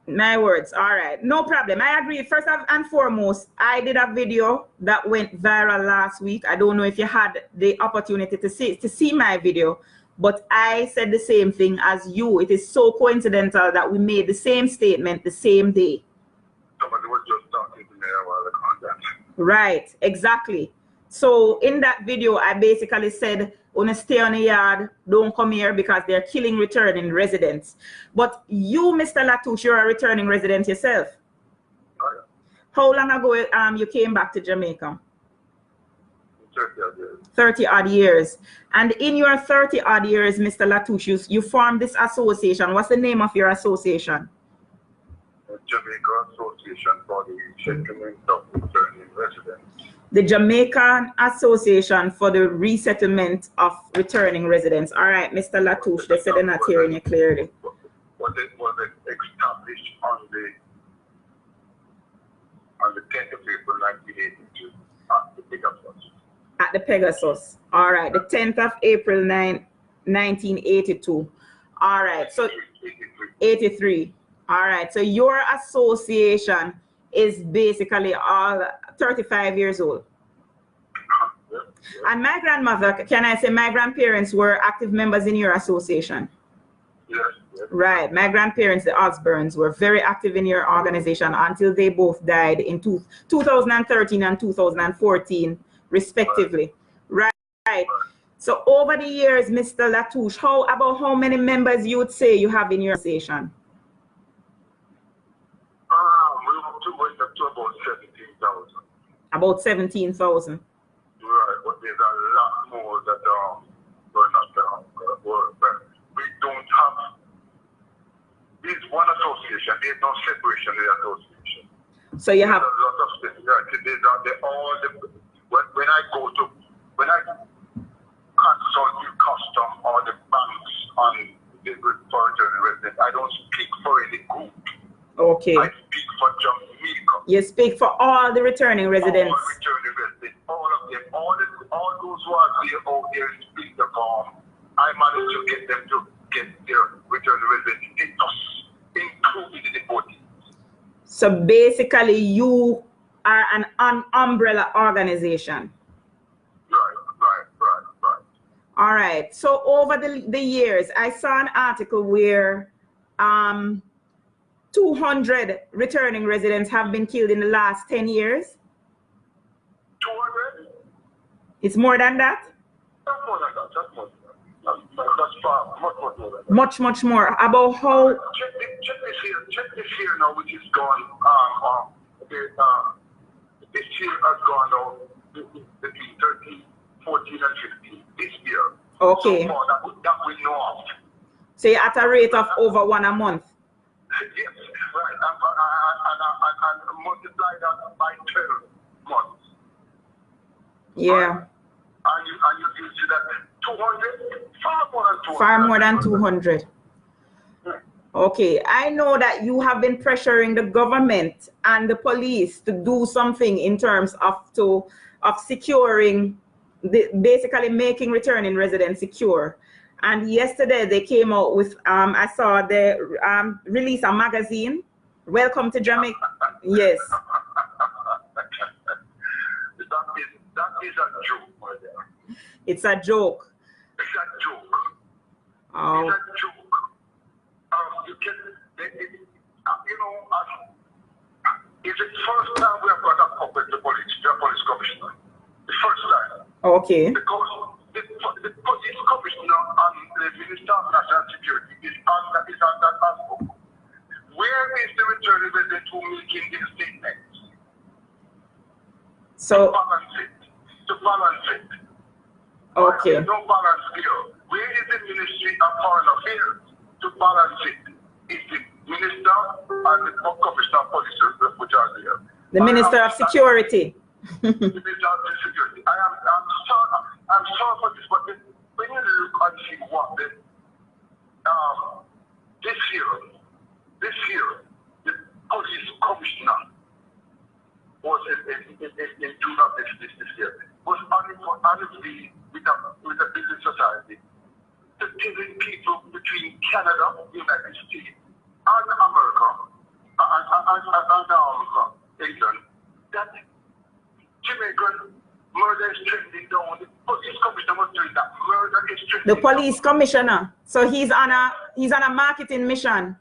My words. All right. No problem. I agree. First and foremost, I did a video that went viral last week. I don't know if you had the opportunity to see my video, but I said the same thing as you. It is so coincidental that we made the same statement the same day. Somebody was just talking to me a while ago. Right. Exactly. So in that video, I basically said, "Wanna stay on the yard, don't come here because they're killing returning residents." But you, Mr. Latouche, you're a returning resident yourself. Oh, yeah. How long ago you came back to Jamaica? 30 odd years. 30 odd years. And in your 30 odd years, Mr. Latouche, you formed this association. What's the name of your association? Jamaica Association for the Settlement of Returning Residents. The Jamaican Association for the Resettlement of Returning Residents. All right, Mr. Latouche, they said they're not hearing you clearly. Was it established on the 10th of April 1982 at the Pegasus? At the Pegasus. All right, the 10th of April 1982. All right, so 83. All right, so your association is basically all 35 years old. And my grandmother, can I say my grandparents were active members in your association? Yes. Right. My grandparents, the Osborns, were very active in your organization until they both died in 2013 and 2014, respectively. Right. So over the years, Mr. Latouche, about how many members you would say you have in your association? We went up to about 17,000. About 17,000. Right, but there's a lot more that were not but we don't have. This one association. There's no separation in the association. So you have a lot of things. When I consult the custom or the banks on the returning resident, I don't speak for any group. Okay. I speak for Jamaica. You speak for all the returning residents. All returning residents them. All those who are there out there in the farm, I managed to get them to get their return resident status, including the deportees. So basically, you are an umbrella organization. Right. All right. So over the years, I saw an article where 200 returning residents have been killed in the last 10 years. 200? It's more than that? That's more than that. That's more than that. That's far, much more than that. Much more. About how? Check this year now, which is gone. This year has gone out between 13, 14, and 15. This year. Okay. So far, that we know of. So you're at a rate of over 1 a month? Yes, right. And multiply that by 12 months. Yeah. Right. And you see that 200, far more than 200. Okay, I know that you have been pressuring the government and the police to do something in terms of securing, basically making returning residents secure. And yesterday they came out with, I saw they release a magazine, Welcome to Jamaica. Yes. That is a joke, my dear. It's a joke. It's a joke. Oh. It's a joke. It's the first time we have got a puppet the police commissioner. The first time. Okay. Because the police commissioner and the Minister of National Security is under that. Where is the returning resident who making these statements? So to balance it. Okay. There's no balance here. Where is the Ministry of Foreign Affairs to balance it? It's the Minister and the Commissioner of Police which are there. The Minister of Security. The Minister of Security. I'm sorry for this, but when you look and see what this year, the police commissioner was in June of this year, was honestly with a business society, giving people between Canada, United States, and America, and England, that Jamaican murder is trending down. The police commissioner was doing that. Murder is trending The police commissioner. So he's on a marketing mission.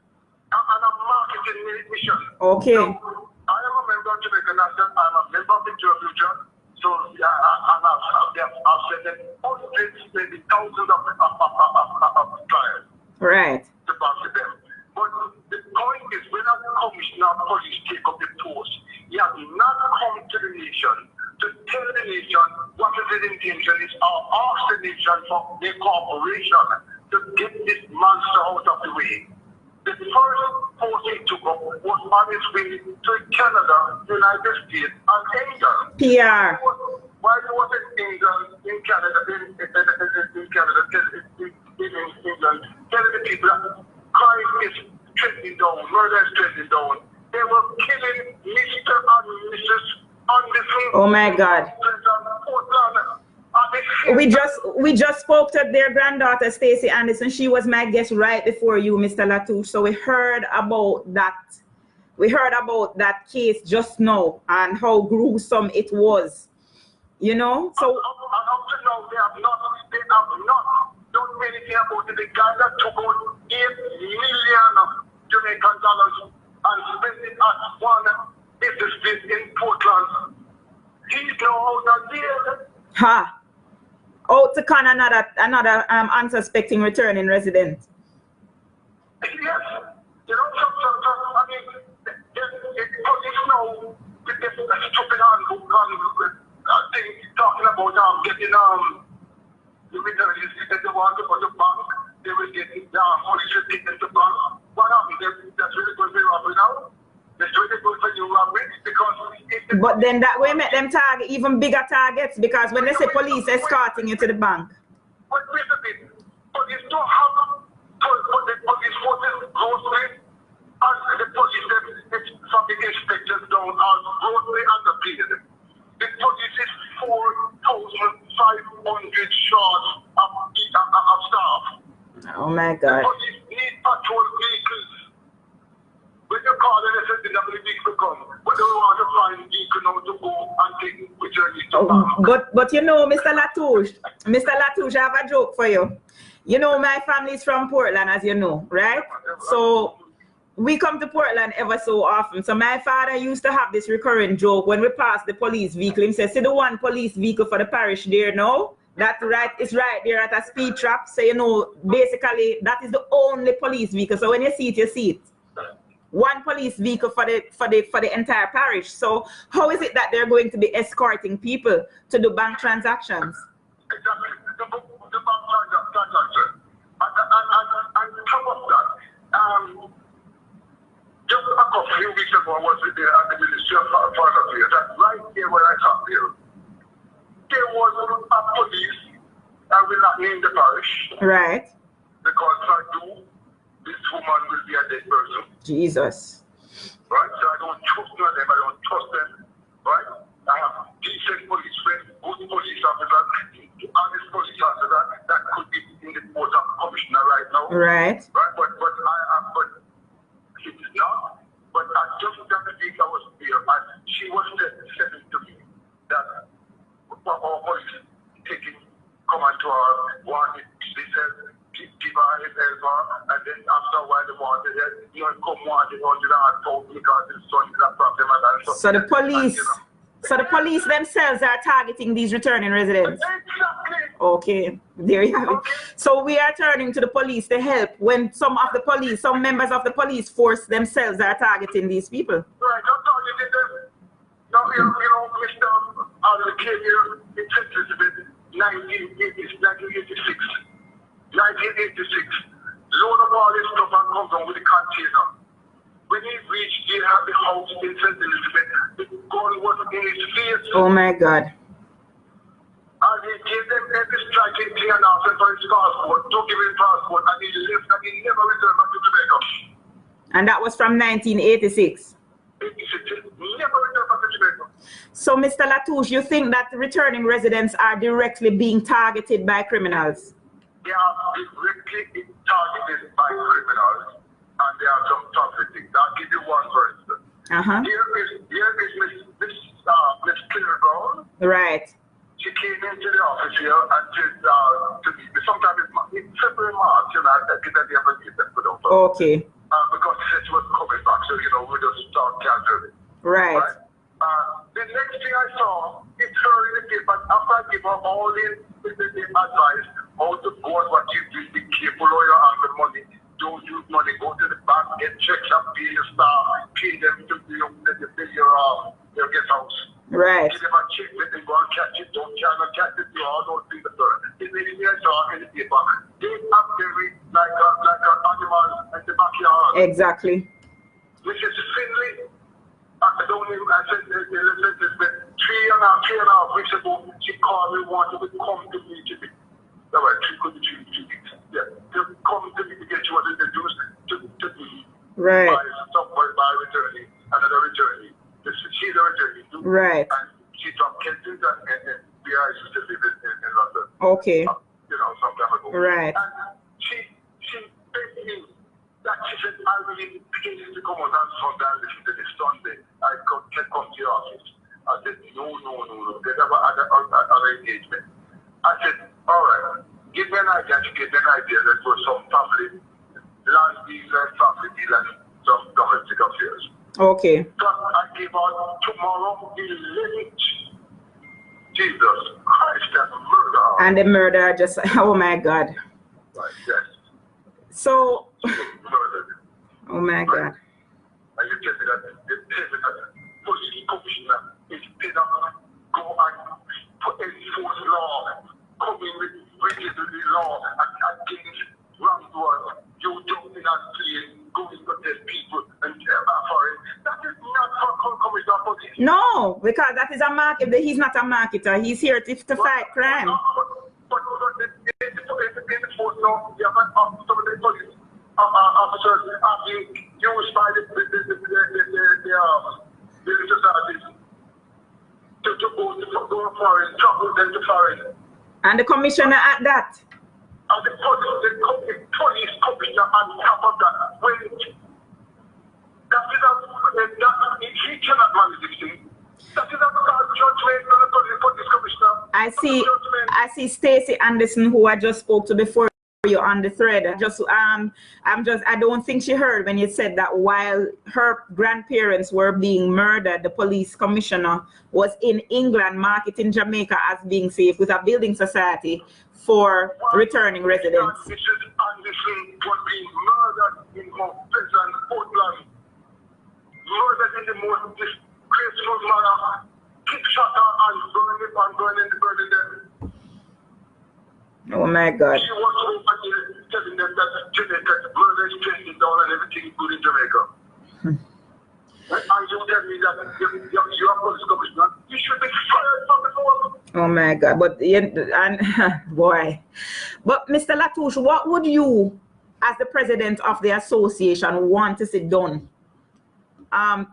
On a marketing mission. Okay. So, I am a member of Jamaica National. I'm a member of the Future. So I've sent them hundreds, maybe thousands of trials. Right. To back to them. But the point is, when a commissioner of police take up the post, he has not come to the nation to tell the nation what his intention is, or ask the nation for their cooperation to get this monster out of the way. The first post he took up was on his way to Canada, United States, and England. PR. While he was in England, in England, telling the people that crime is trending down, murder is trending down. They were killing Mr. and Mrs. on the field. Oh my God. We just spoke to their granddaughter, Stacey Anderson. She was my guest right before you, Mr. Latouche. So we heard about that. We heard about that case just now and how gruesome it was. You know? So up to now, they have not done anything about it. The guy that took out $8 million Jamaican dollars and spent it at one business in Portland. He's now out of there. Ha! Out to con another unsuspecting returning resident. Yes. You know, I mean, police now with this stupid thing talking about getting the returnees, if they want to go to bank, they will get police will take them to bank. What happened? That's really going to be robbery now. That's really good for you robbery because. But then that way make them target even bigger targets because when they say police escorting you to the bank. But wait a bit, police don't have the police forces grocery and the police from the inspectors down on grocery underpaid. The police is 4,000 Oh my God. The police need patrol vehicles. When you call and they say the vehicle come, but they want to find vehicle now to go and take return it to back. But you know, Mr. Latouche, I have a joke for you. You know, my family is from Portland, as you know, right? So we come to Portland ever so often. So my father used to have this recurring joke when we pass the police vehicle. He says, see the one police vehicle for the parish there now? That right is right there at a speed trap. So you know, basically that is the only police vehicle. So when you see it, you see it. One police vehicle for the entire parish. So how is it that they're going to be escorting people to do bank transactions? Exactly. The bank transaction. And top of that, just a few weeks ago, I was there at the Ministry of Foreign Affairs, and right there where I sat there was a police, I will not name the parish. Right. Because if I do, this woman will be a dead person. Jesus. Right? So I don't trust them, I don't trust them. Right? I have decent police friends, good police officers, honest police officers that could be in the post of commissioner right now. Right. Right? But it is not. But I just that week I was there, and she was saying to me that our police come onto her, wanted, they said, give her his helper, and then after a while they wanted it, you know, come wanted 100,000 because his son is a problem. And so the police, so the police themselves are targeting these returning residents. Exactly. Okay, there you have it. So we are turning to the police to help when some members of the police force themselves are targeting these people. Right, I'm targeting them. Now, you know, Mr. Allen came here in St. Elizabeth, 1986. 1986. Load of all this stuff and comes on with the container. When he reached there at the house in St. Elizabeth, the gun was in his face. Oh my God. And he gave them every striking thing and asked for his passport, to give him passport, and he left and he never returned back to Jamaica. And that was from 1986. 86. Never returned back to Jamaica. So, Mr. Latouche, you think that returning residents are directly being targeted by criminals? They are directly targeted by criminals, and there are some toxic things. I'll give you one, for instance. Here is Miss Claire. Right. She came into the office here and said to me, sometimes it's February, March, you know, I did that ever give them for them. Okay. Because she said she was coming back, so, you know, we just start casually. Right. The next thing I saw, it's her in the paper, after I give her all the advice, how to go and what you do, be careful of your the money, don't use money, go to the bank, get checks and pay your staff, pay them to pay your guest house. Right. Give them a check, let them go and catch it, don't catch it, you all those things. It's anything I saw in the paper. They are very like an animal in the backyard. Exactly. Which is Finley. I don't even, I said, three and a half weeks ago, she called me, wanted to come to me to be. That was 2 weeks. Yeah, to come to me to get you what they do to me. Right. By returning, another returning. She's a returning. Right. And she's from Kensington and we are used to live in London. Okay. You know, some time ago. Right. And she begged me that she said, I really begin to come on Sunday and listen to this Sunday. I can come to your office. I said, no. They never had an engagement. I said, all right, give me an idea. She gave me an idea that was some family, land deal and family deal and some domestic affairs. Okay. So I give out tomorrow the 11th. Jesus Christ, that murder. And the murder just, oh my God. Right, yes. So, murdered. Oh my God. And you tell me that police commissioner is paid up, go and enforce law, come in with the law against wrongdoers. You don't in that place, going to tell people and foreign. That is not for commissioner police. No, because that is a market. He's not a marketer. He's here to fight crime. But in the force now, you have some of the police officers are being used by the societies to go foreign, travel them to foreign. And the commissioner at that? And the police commissioner on top of that. When he cannot manage this thing. That is a judgment on the police commissioner. I see Stacey Anderson, who I just spoke to before you on the thread. I don't think she heard when you said that while her grandparents were being murdered, the police commissioner was in England marketing Jamaica as being safe with a building society for returning residents. Mrs. Anderson was being murdered in Mount Pleasant, Portland. Murdered in the most disgraceful manner. Kick shot her and burning them. Oh my God. She was over here telling them that Jamaica murder is trending down and everything is good in Jamaica. And you tell me that you are police commissioner, you should be fired from the force. Oh my God, but boy. But Mr. Latouche, what would you, as the president of the association, want to see done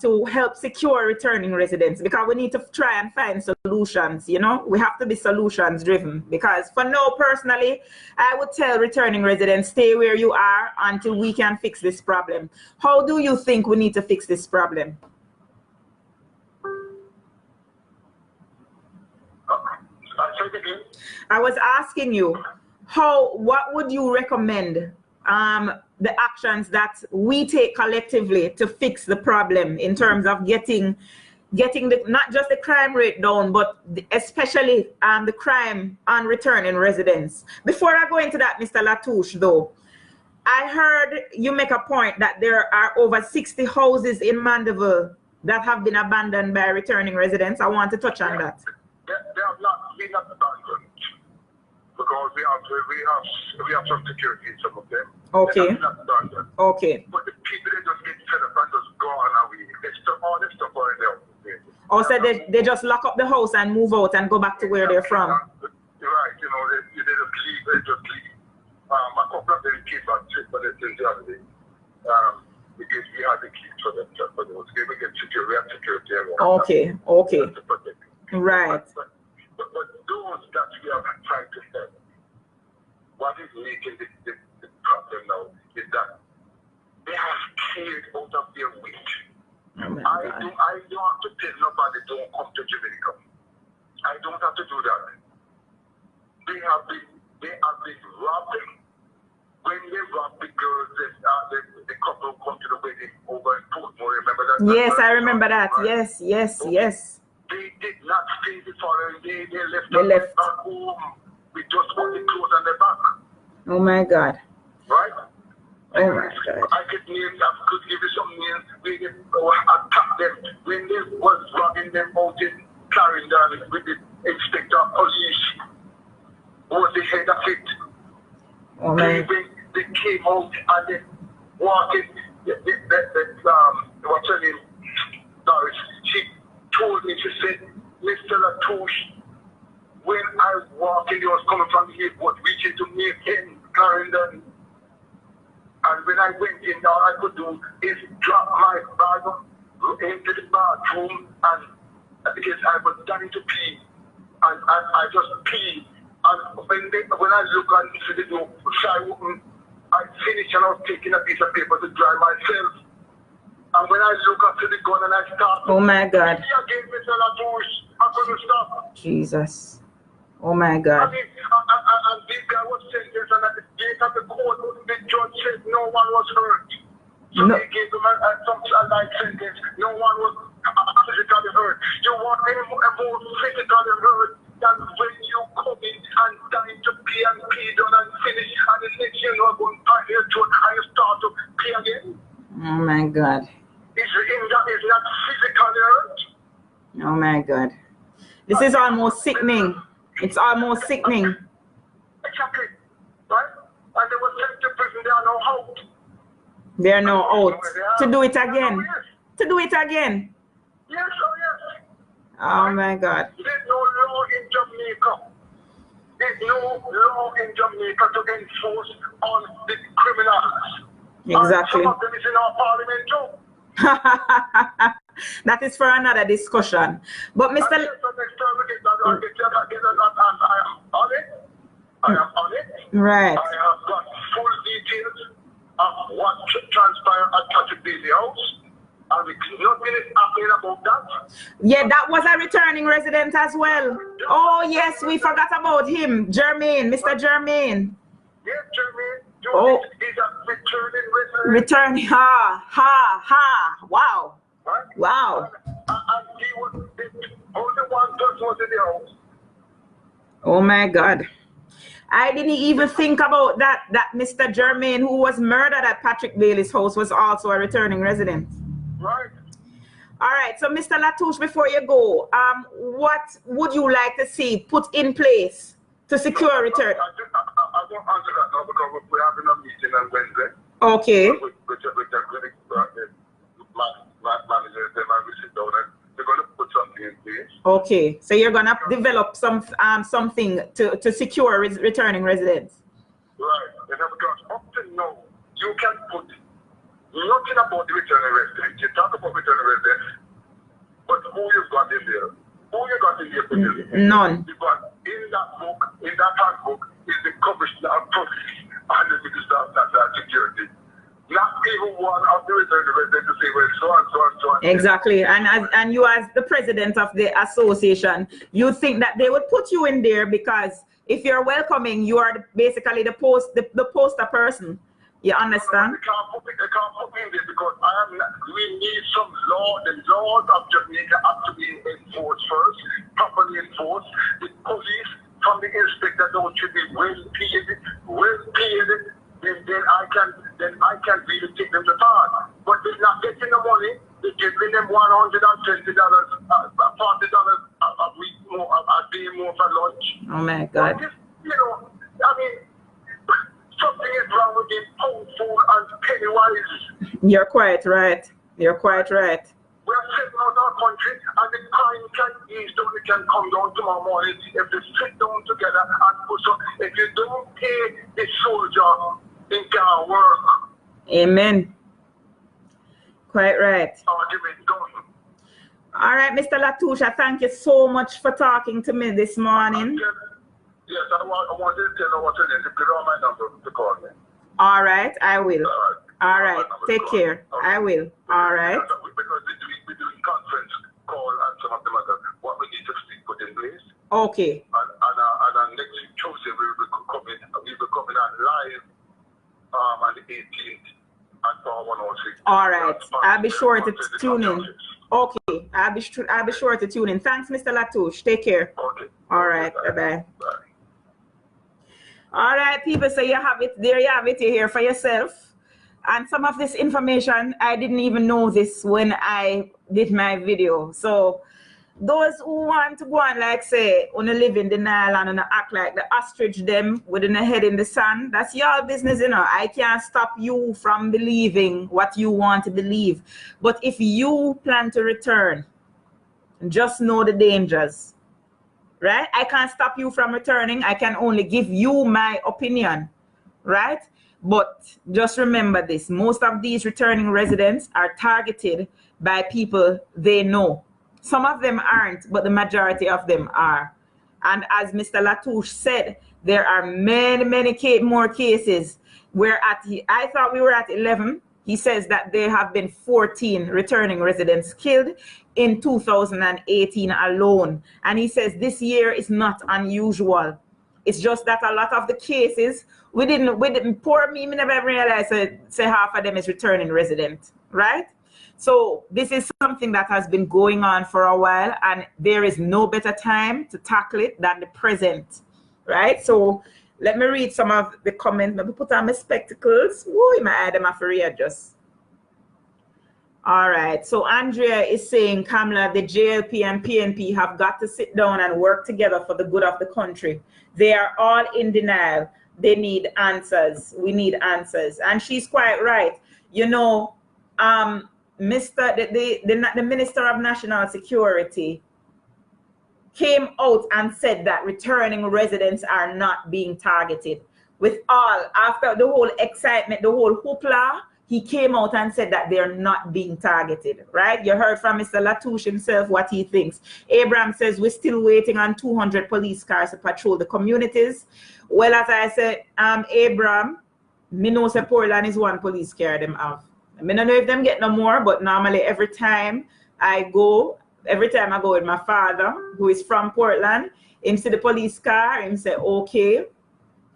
to help secure returning residents? Because we need to try and find solutions, you know? We have to be solutions driven. Because for now, personally, I would tell returning residents, stay where you are until we can fix this problem. How do you think we need to fix this problem? I was asking you, what would you recommend the actions that we take collectively to fix the problem in terms of getting not just the crime rate down, but especially the crime on returning residents. Before I go into that, Mr. Latouche, though, I heard you make a point that there are over 60 houses in Mandeville that have been abandoned by returning residents. I want to touch on that. They have not been abandoned. Because we have some security in some of them. Okay. Okay. But the people, they just get fed up and just go on away. They stop all this stuff already there. Oh, so they just lock up the house and move out and go back to where they're from. Right, you know, they just leave. A couple of them came back to for the other because we had the keys for them. For those. We get security, we have security. Okay. Right. But those that we are trying to help, what is making the problem now is that they have cleared out of their wheat. I don't have to tell nobody don't come to Jamaica. I don't have to do that. They have been robbing. When they robbed the girls, the couple come to the wedding over in Portmore. Remember that? Yes, I remember that. Right? Yes. They did not stay the following day. They left back home with just only clothes on their back. Oh my God. Right? Oh my God. I could give you some names where they attacked them when they was robbing them out in Clarendon with the inspector of police who was the head of it. Oh my. They came out and they walked in. What's her name? Doris. She told me, she said, Mr. Latouche, when I was walking, he was coming from the airport, reaching to me in Clarendon. And when I went in, all I could do is drop my bag into the bathroom, and because I was dying to pee, and I just peed. And when I look into the door, I finished and I was taking a piece of paper to dry myself. And when I look up to the gun and I start, oh my God. Again, Mr. Latouche, I couldn't stop. Jesus. Oh my God. And this guy was sentenced, and at the gate of the court, the judge said no one was hurt. So no. They gave him some light sentence. No one was physically hurt. You want any more physically hurt than when you come in and dying to pee and pee done and finish, and the next year you are going to your throat and you start to pee again? Oh my God. Is not physically hurt? Oh my God. This is almost sickening. It's almost sickening. Exactly. Right? And they were sent to prison. They are now out. They are now out. To do it again. To do it again. Yes, oh yes. Oh my God. There's no law in Jamaica. There's no law in Jamaica to enforce on the criminals. Exactly. Some of them is in our parliament too. That is for another discussion. But Mr. I am on it. Right. I have got full details of what transpired at Patrick Bailey House, and nothing is happening about that. Yeah, that was a returning resident as well. Oh yes, we forgot about him, Jermaine, Mr. Jermaine. Yes, Jermaine. Oh. He's a returning resident. Returning, ha. Wow. Right? Wow. And he was the only one person was in the house. Oh my God. I didn't even think about that Mr. Jermaine, who was murdered at Patrick Bailey's house, was also a returning resident. Right. All right, so Mr. Latouche, before you go, what would you like to see put in place to secure return? I don't answer that now because we're having a meeting on Wednesday. Okay. With the clinic managers, we sit down and they're going to put something in place. Okay, so you're going to develop something to secure returning residents. Right, and because up to now, you can put nothing about the returning residents. You talk about returning residents, but who you got in there? Who you got in there? None. Because in that book, in that handbook, is the commissioner of police and the minister of national security. Not even one of the returning residents to say, well, so and so and so. Exactly, and you as the president of the association, you think that they would put you in there because if you're welcoming, you are basically the poster person. You understand? They can't put me in there because we need some law. The laws of Jamaica have to be enforced first, properly enforced. The police from the inspector should be well paid. Then I can really take them to task. But they're not getting the money. They're giving them $120, $40 a week more, a day more for lunch. Oh my God! This, I mean, something is wrong with the pound food and penny wise. You're quite right. You're quite right. We are setting out our country, and the crime can ease down. It can come down tomorrow morning if they sit down together and put some. If you don't pay the soldier, it can't work. Amen. Quite right. Argument done. All right, Mr. Latouche, thank you so much for talking to me this morning. Yes, I want to tell you what it is. If you don't have my number to call me. All right, I will. All right, take care. I will. All right. Because we're doing conference call and some of them are what we need to put in place. Okay. And next week Tuesday we will be coming on live on the 18th at 106. All right, I'll be sure to tune in. Okay, I'll be sure to tune in. Thanks, Mr. Latouche. Take care. Okay. All right. Bye. All right, people. So you have it. There you have it. You hear for yourself. And some of this information, I didn't even know this when I did my video. So those who want to go on, like say, want to live in denial and act like the ostrich them within a head in the sand, that's your business, I can't stop you from believing what you want to believe. But if you plan to return, just know the dangers, right? I can't stop you from returning. I can only give you my opinion, right? But just remember this, most of these returning residents are targeted by people they know. Some of them aren't, but the majority of them are. And as Mr. Latouche said, there are many more cases. I thought we were at 11. He says that there have been 14 returning residents killed in 2018 alone. And he says this year is not unusual. It's just that a lot of the cases, we didn't pour me never realized say half of them is returning resident, right? So this is something that has been going on for a while, and there is no better time to tackle it than the present, right? So let me read some of the comments. Let me put on my spectacles. Whoa, my eye, them have to readjust. All right, so Andrea is saying, Kamala, the JLP and PNP have got to sit down and work together for the good of the country. They are all in denial. They need answers. We need answers. And she's quite right. The Minister of National Security came out and said that returning residents are not being targeted. After the whole excitement, the whole hoopla he came out and said that they're not being targeted, right? You heard from Mr. Latouche himself what he thinks. Abraham says, we're still waiting on 200 police cars to patrol the communities. Well, as I said, Abraham, me know say Portland is one police car them have. I don't know if them get no more, but normally every time I go with my father, who is from Portland, him see the police car, him say, okay,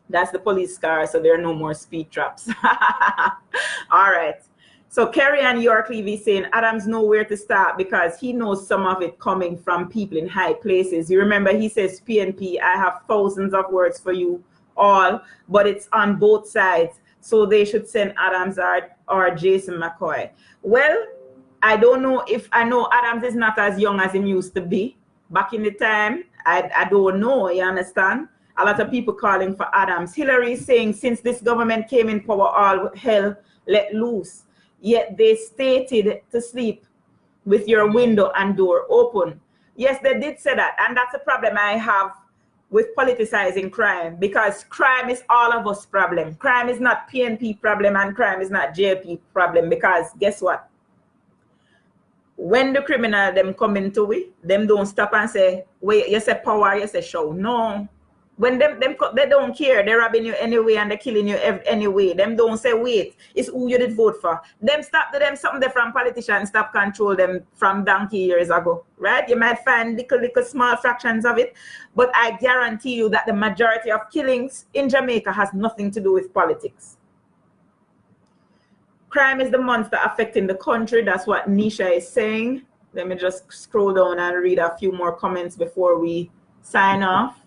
that's the police car, so there are no more speed traps. All right. So Kerry and York Levy saying Adams know where to start because he knows some of it coming from people in high places. You remember he says, PNP, I have thousands of words for you all, but it's on both sides. So they should send Adams or Jason McCoy. Well, I don't know if I know Adams is not as young as he used to be. Back in the time, I don't know, you understand? A lot of people calling for Adams. Hillary is saying, since this government came in power, all hell let loose. Yet they stated to sleep with your window and door open. Yes, they did say that. And that's a problem I have with politicizing crime, because crime is all of us problem. Crime is not PNP problem and crime is not JP problem, because guess what? When the criminal them come into we, them don't stop and say, wait, you say power, you say show. No. When they don't care, they're robbing you anyway and they're killing you anyway. Them don't say, wait, it's who you did vote for. Them stop to them something from politicians, stop control them from donkey years ago, right? You might find little small fractions of it, but I guarantee you that the majority of killings in Jamaica has nothing to do with politics. Crime is the monster affecting the country. That's what Nisha is saying. Let me just scroll down and read a few more comments before we sign off.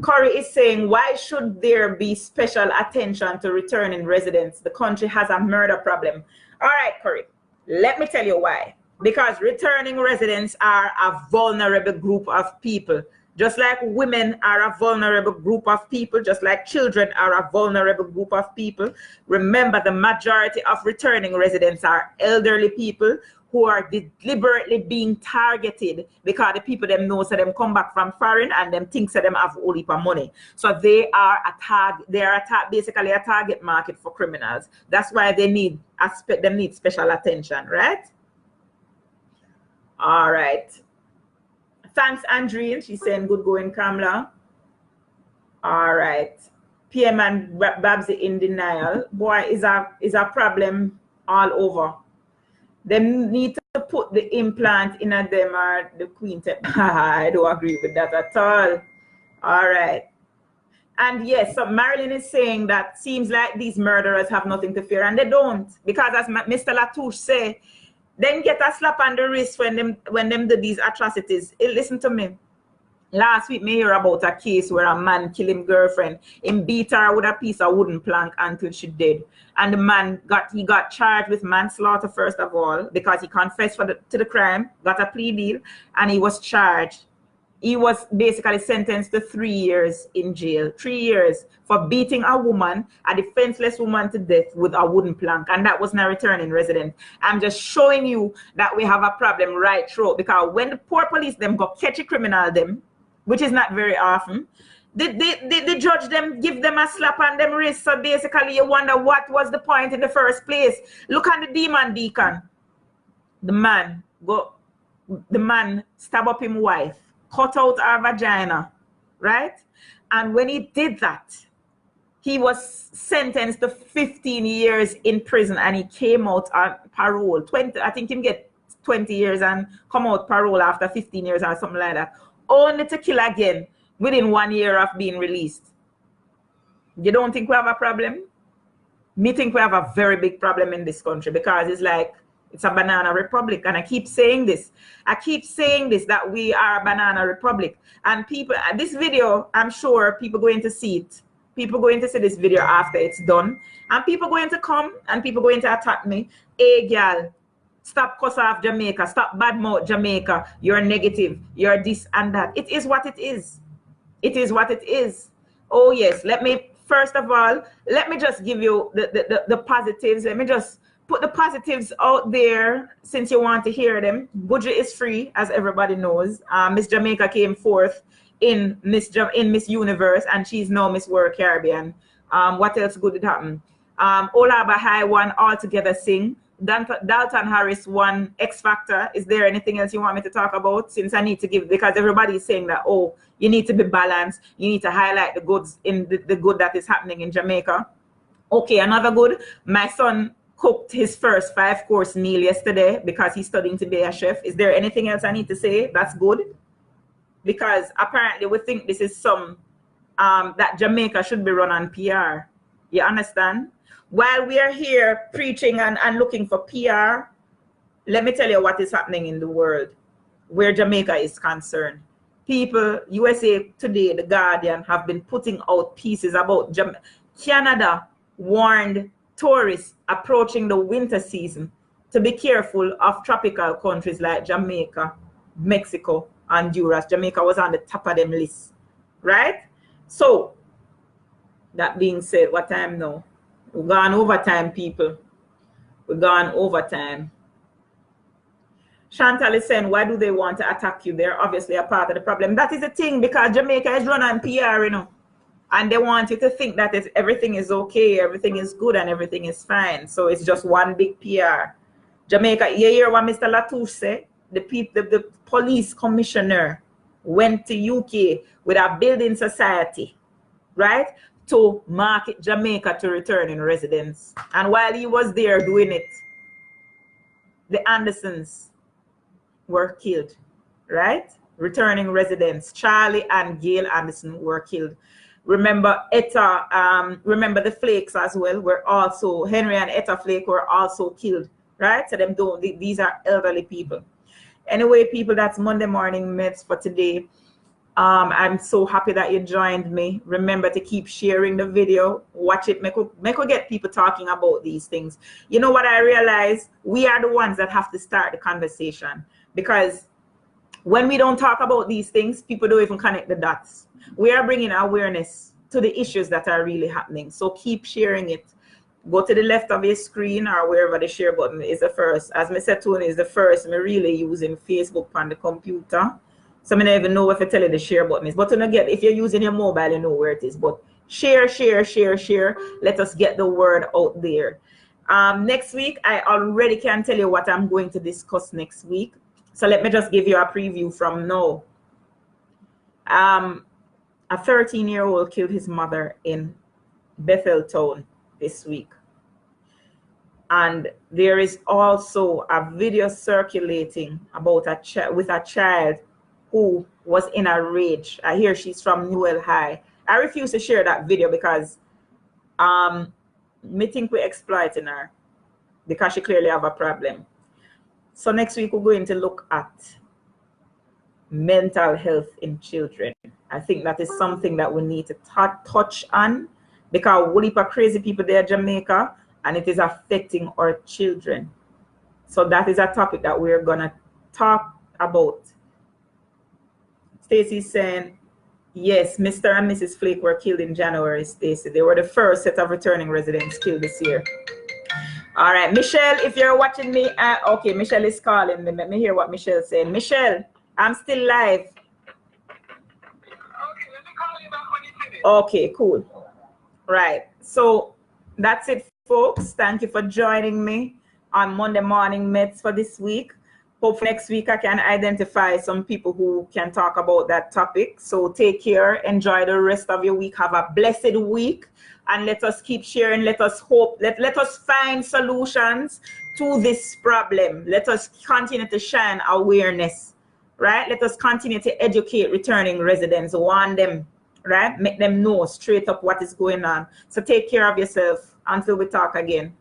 Corey is saying, why should there be special attention to returning residents? The country has a murder problem. All right, Corey, let me tell you why. Because returning residents are a vulnerable group of people. Just like women are a vulnerable group of people, just like children are a vulnerable group of people. Remember, the majority of returning residents are elderly people who are deliberately being targeted because the people them know so them come back from foreign and them think so them have a heap of money. So they are basically a target market for criminals. That's why they need special attention, right? All right. Thanks, Andreen. She's saying good going, Kamla. All right. PM and Babsy in denial. Boy, is a problem all over. They need to put the implant in them or the queen. I don't agree with that at all. All right. And yes, so Marilyn is saying that seems like these murderers have nothing to fear, and they don't. Because as Mr. Latouche say, then get a slap on the wrist when them do these atrocities. Listen to me. Last week, me hear about a case where a man killed his girlfriend. He beat her with a piece of wooden plank until she dead. And the man got charged with manslaughter first of all because he confessed to the crime, got a plea deal, and he was charged. He was basically sentenced to 3 years in jail. 3 years for beating a woman, a defenseless woman, to death with a wooden plank. And that wasn't a returning resident. I'm just showing you that we have a problem right through. Because when the poor police them go catch a criminal them, which is not very often, the judge them give them a slap on them wrist. So basically you wonder what was the point in the first place. Look at the demon deacon. The man stab up his wife, cut out her vagina, right? And when he did that, he was sentenced to 15 years in prison and he came out on parole. I think he get 20 years and come out parole after 15 years or something like that. Only to kill again within 1 year of being released. You don't think we have a problem? Me think we have a very big problem in this country because it's a banana republic. And I keep saying this. That we are a banana republic. And people, this video, I'm sure people going to see it. People going to see this video after it's done. And people going to come and people going to attack me. Hey, girl, stop cuss off Jamaica. Stop badmouth Jamaica. You're negative. You're this and that. It is what it is. It is what it is. Oh, yes. First of all, let me just give you the positives. Let me just put the positives out there since you want to hear them. Budget is free, as everybody knows. Miss Jamaica came fourth in Miss Universe, and she's now Miss World Caribbean. What else good did happen? Olaba High won All Together Sing. Dalton Harris won X Factor. Is there anything else you want me to talk about? Since I need to give, because everybody is saying that, oh, you need to be balanced. You need to highlight the goods in the good that is happening in Jamaica. Okay, another good. My son cooked his first 5-course meal yesterday because he's studying to be a chef. Is there anything else I need to say? That's good. Because apparently we think this is some, that Jamaica should be run on PR. You understand? While we are here preaching and looking for PR, let me tell you what is happening in the world where Jamaica is concerned. People, USA Today, The Guardian, have been putting out pieces about Canada warned tourists approaching the winter season to be careful of tropical countries like Jamaica, Mexico, Honduras. Jamaica was on the top of them list, right? So, that being said, what time now? We're gone overtime, people. We're gone overtime. Chantal is saying, why do they want to attack you? They're obviously a part of the problem. That is the thing, because Jamaica is run on PR, you know. And they want you to think that everything is okay, everything is good, and everything is fine. So it's just one big PR. Jamaica, you hear what Mr. Latouche said? The police commissioner went to UK with a building society, right? To market Jamaica to returning residents. And while he was there doing it, the Andersons were killed, right? Returning residents, Charlie and Gail Anderson were killed. Remember Etta, remember the Flakes as well were also, Henry and Etta Flake were also killed, right? So them don't, these are elderly people. Anyway, people, that's Monday Morning Medz for today. I'm so happy that you joined me. Remember to keep sharing the video, watch it, make we get people talking about these things. You know what I realize? We are the ones that have to start the conversation, because when we don't talk about these things, people don't even connect the dots. We are bringing awareness to the issues that are really happening. So keep sharing it. Go to the left of your screen or wherever the share button is the first. As I said, Tony is the first. I'm really using Facebook on the computer. So I don't even know if I tell you the share button is. But if you're using your mobile, you know where it is. But share, share, share, share. Let us get the word out there. Next week, I already can tell you what I'm going to discuss next week. So let me just give you a preview from now. A 13-year-old killed his mother in Betheltown this week. And there is also a video circulating about a child who was in a rage. I hear she's from Newell High. I refuse to share that video because me think we're exploiting her because she clearly have a problem. So next week we're going to look at mental health in children. I think that is something that we need to touch on, because what if crazy people there in Jamaica, and it is affecting our children. So that is a topic that we're gonna talk about. Stacey saying, yes, Mr. and Mrs. Flake were killed in January, Stacey. They were the first set of returning residents killed this year. All right, Michelle, if you're watching me, okay, Michelle is calling me. Let me hear what Michelle's saying. Michelle, I'm still live. Okay, let me call you back when you finish. Okay, cool. Right. So that's it, folks. Thank you for joining me on Monday Morning Medz for this week. Hope next week I can identify some people who can talk about that topic. So take care. Enjoy the rest of your week. Have a blessed week. And let us keep sharing. Let us hope. Let us find solutions to this problem. Let us continue to shine awareness. Right? Let us continue to educate returning residents. Warn them. Right? Make them know straight up what is going on. So take care of yourself until we talk again.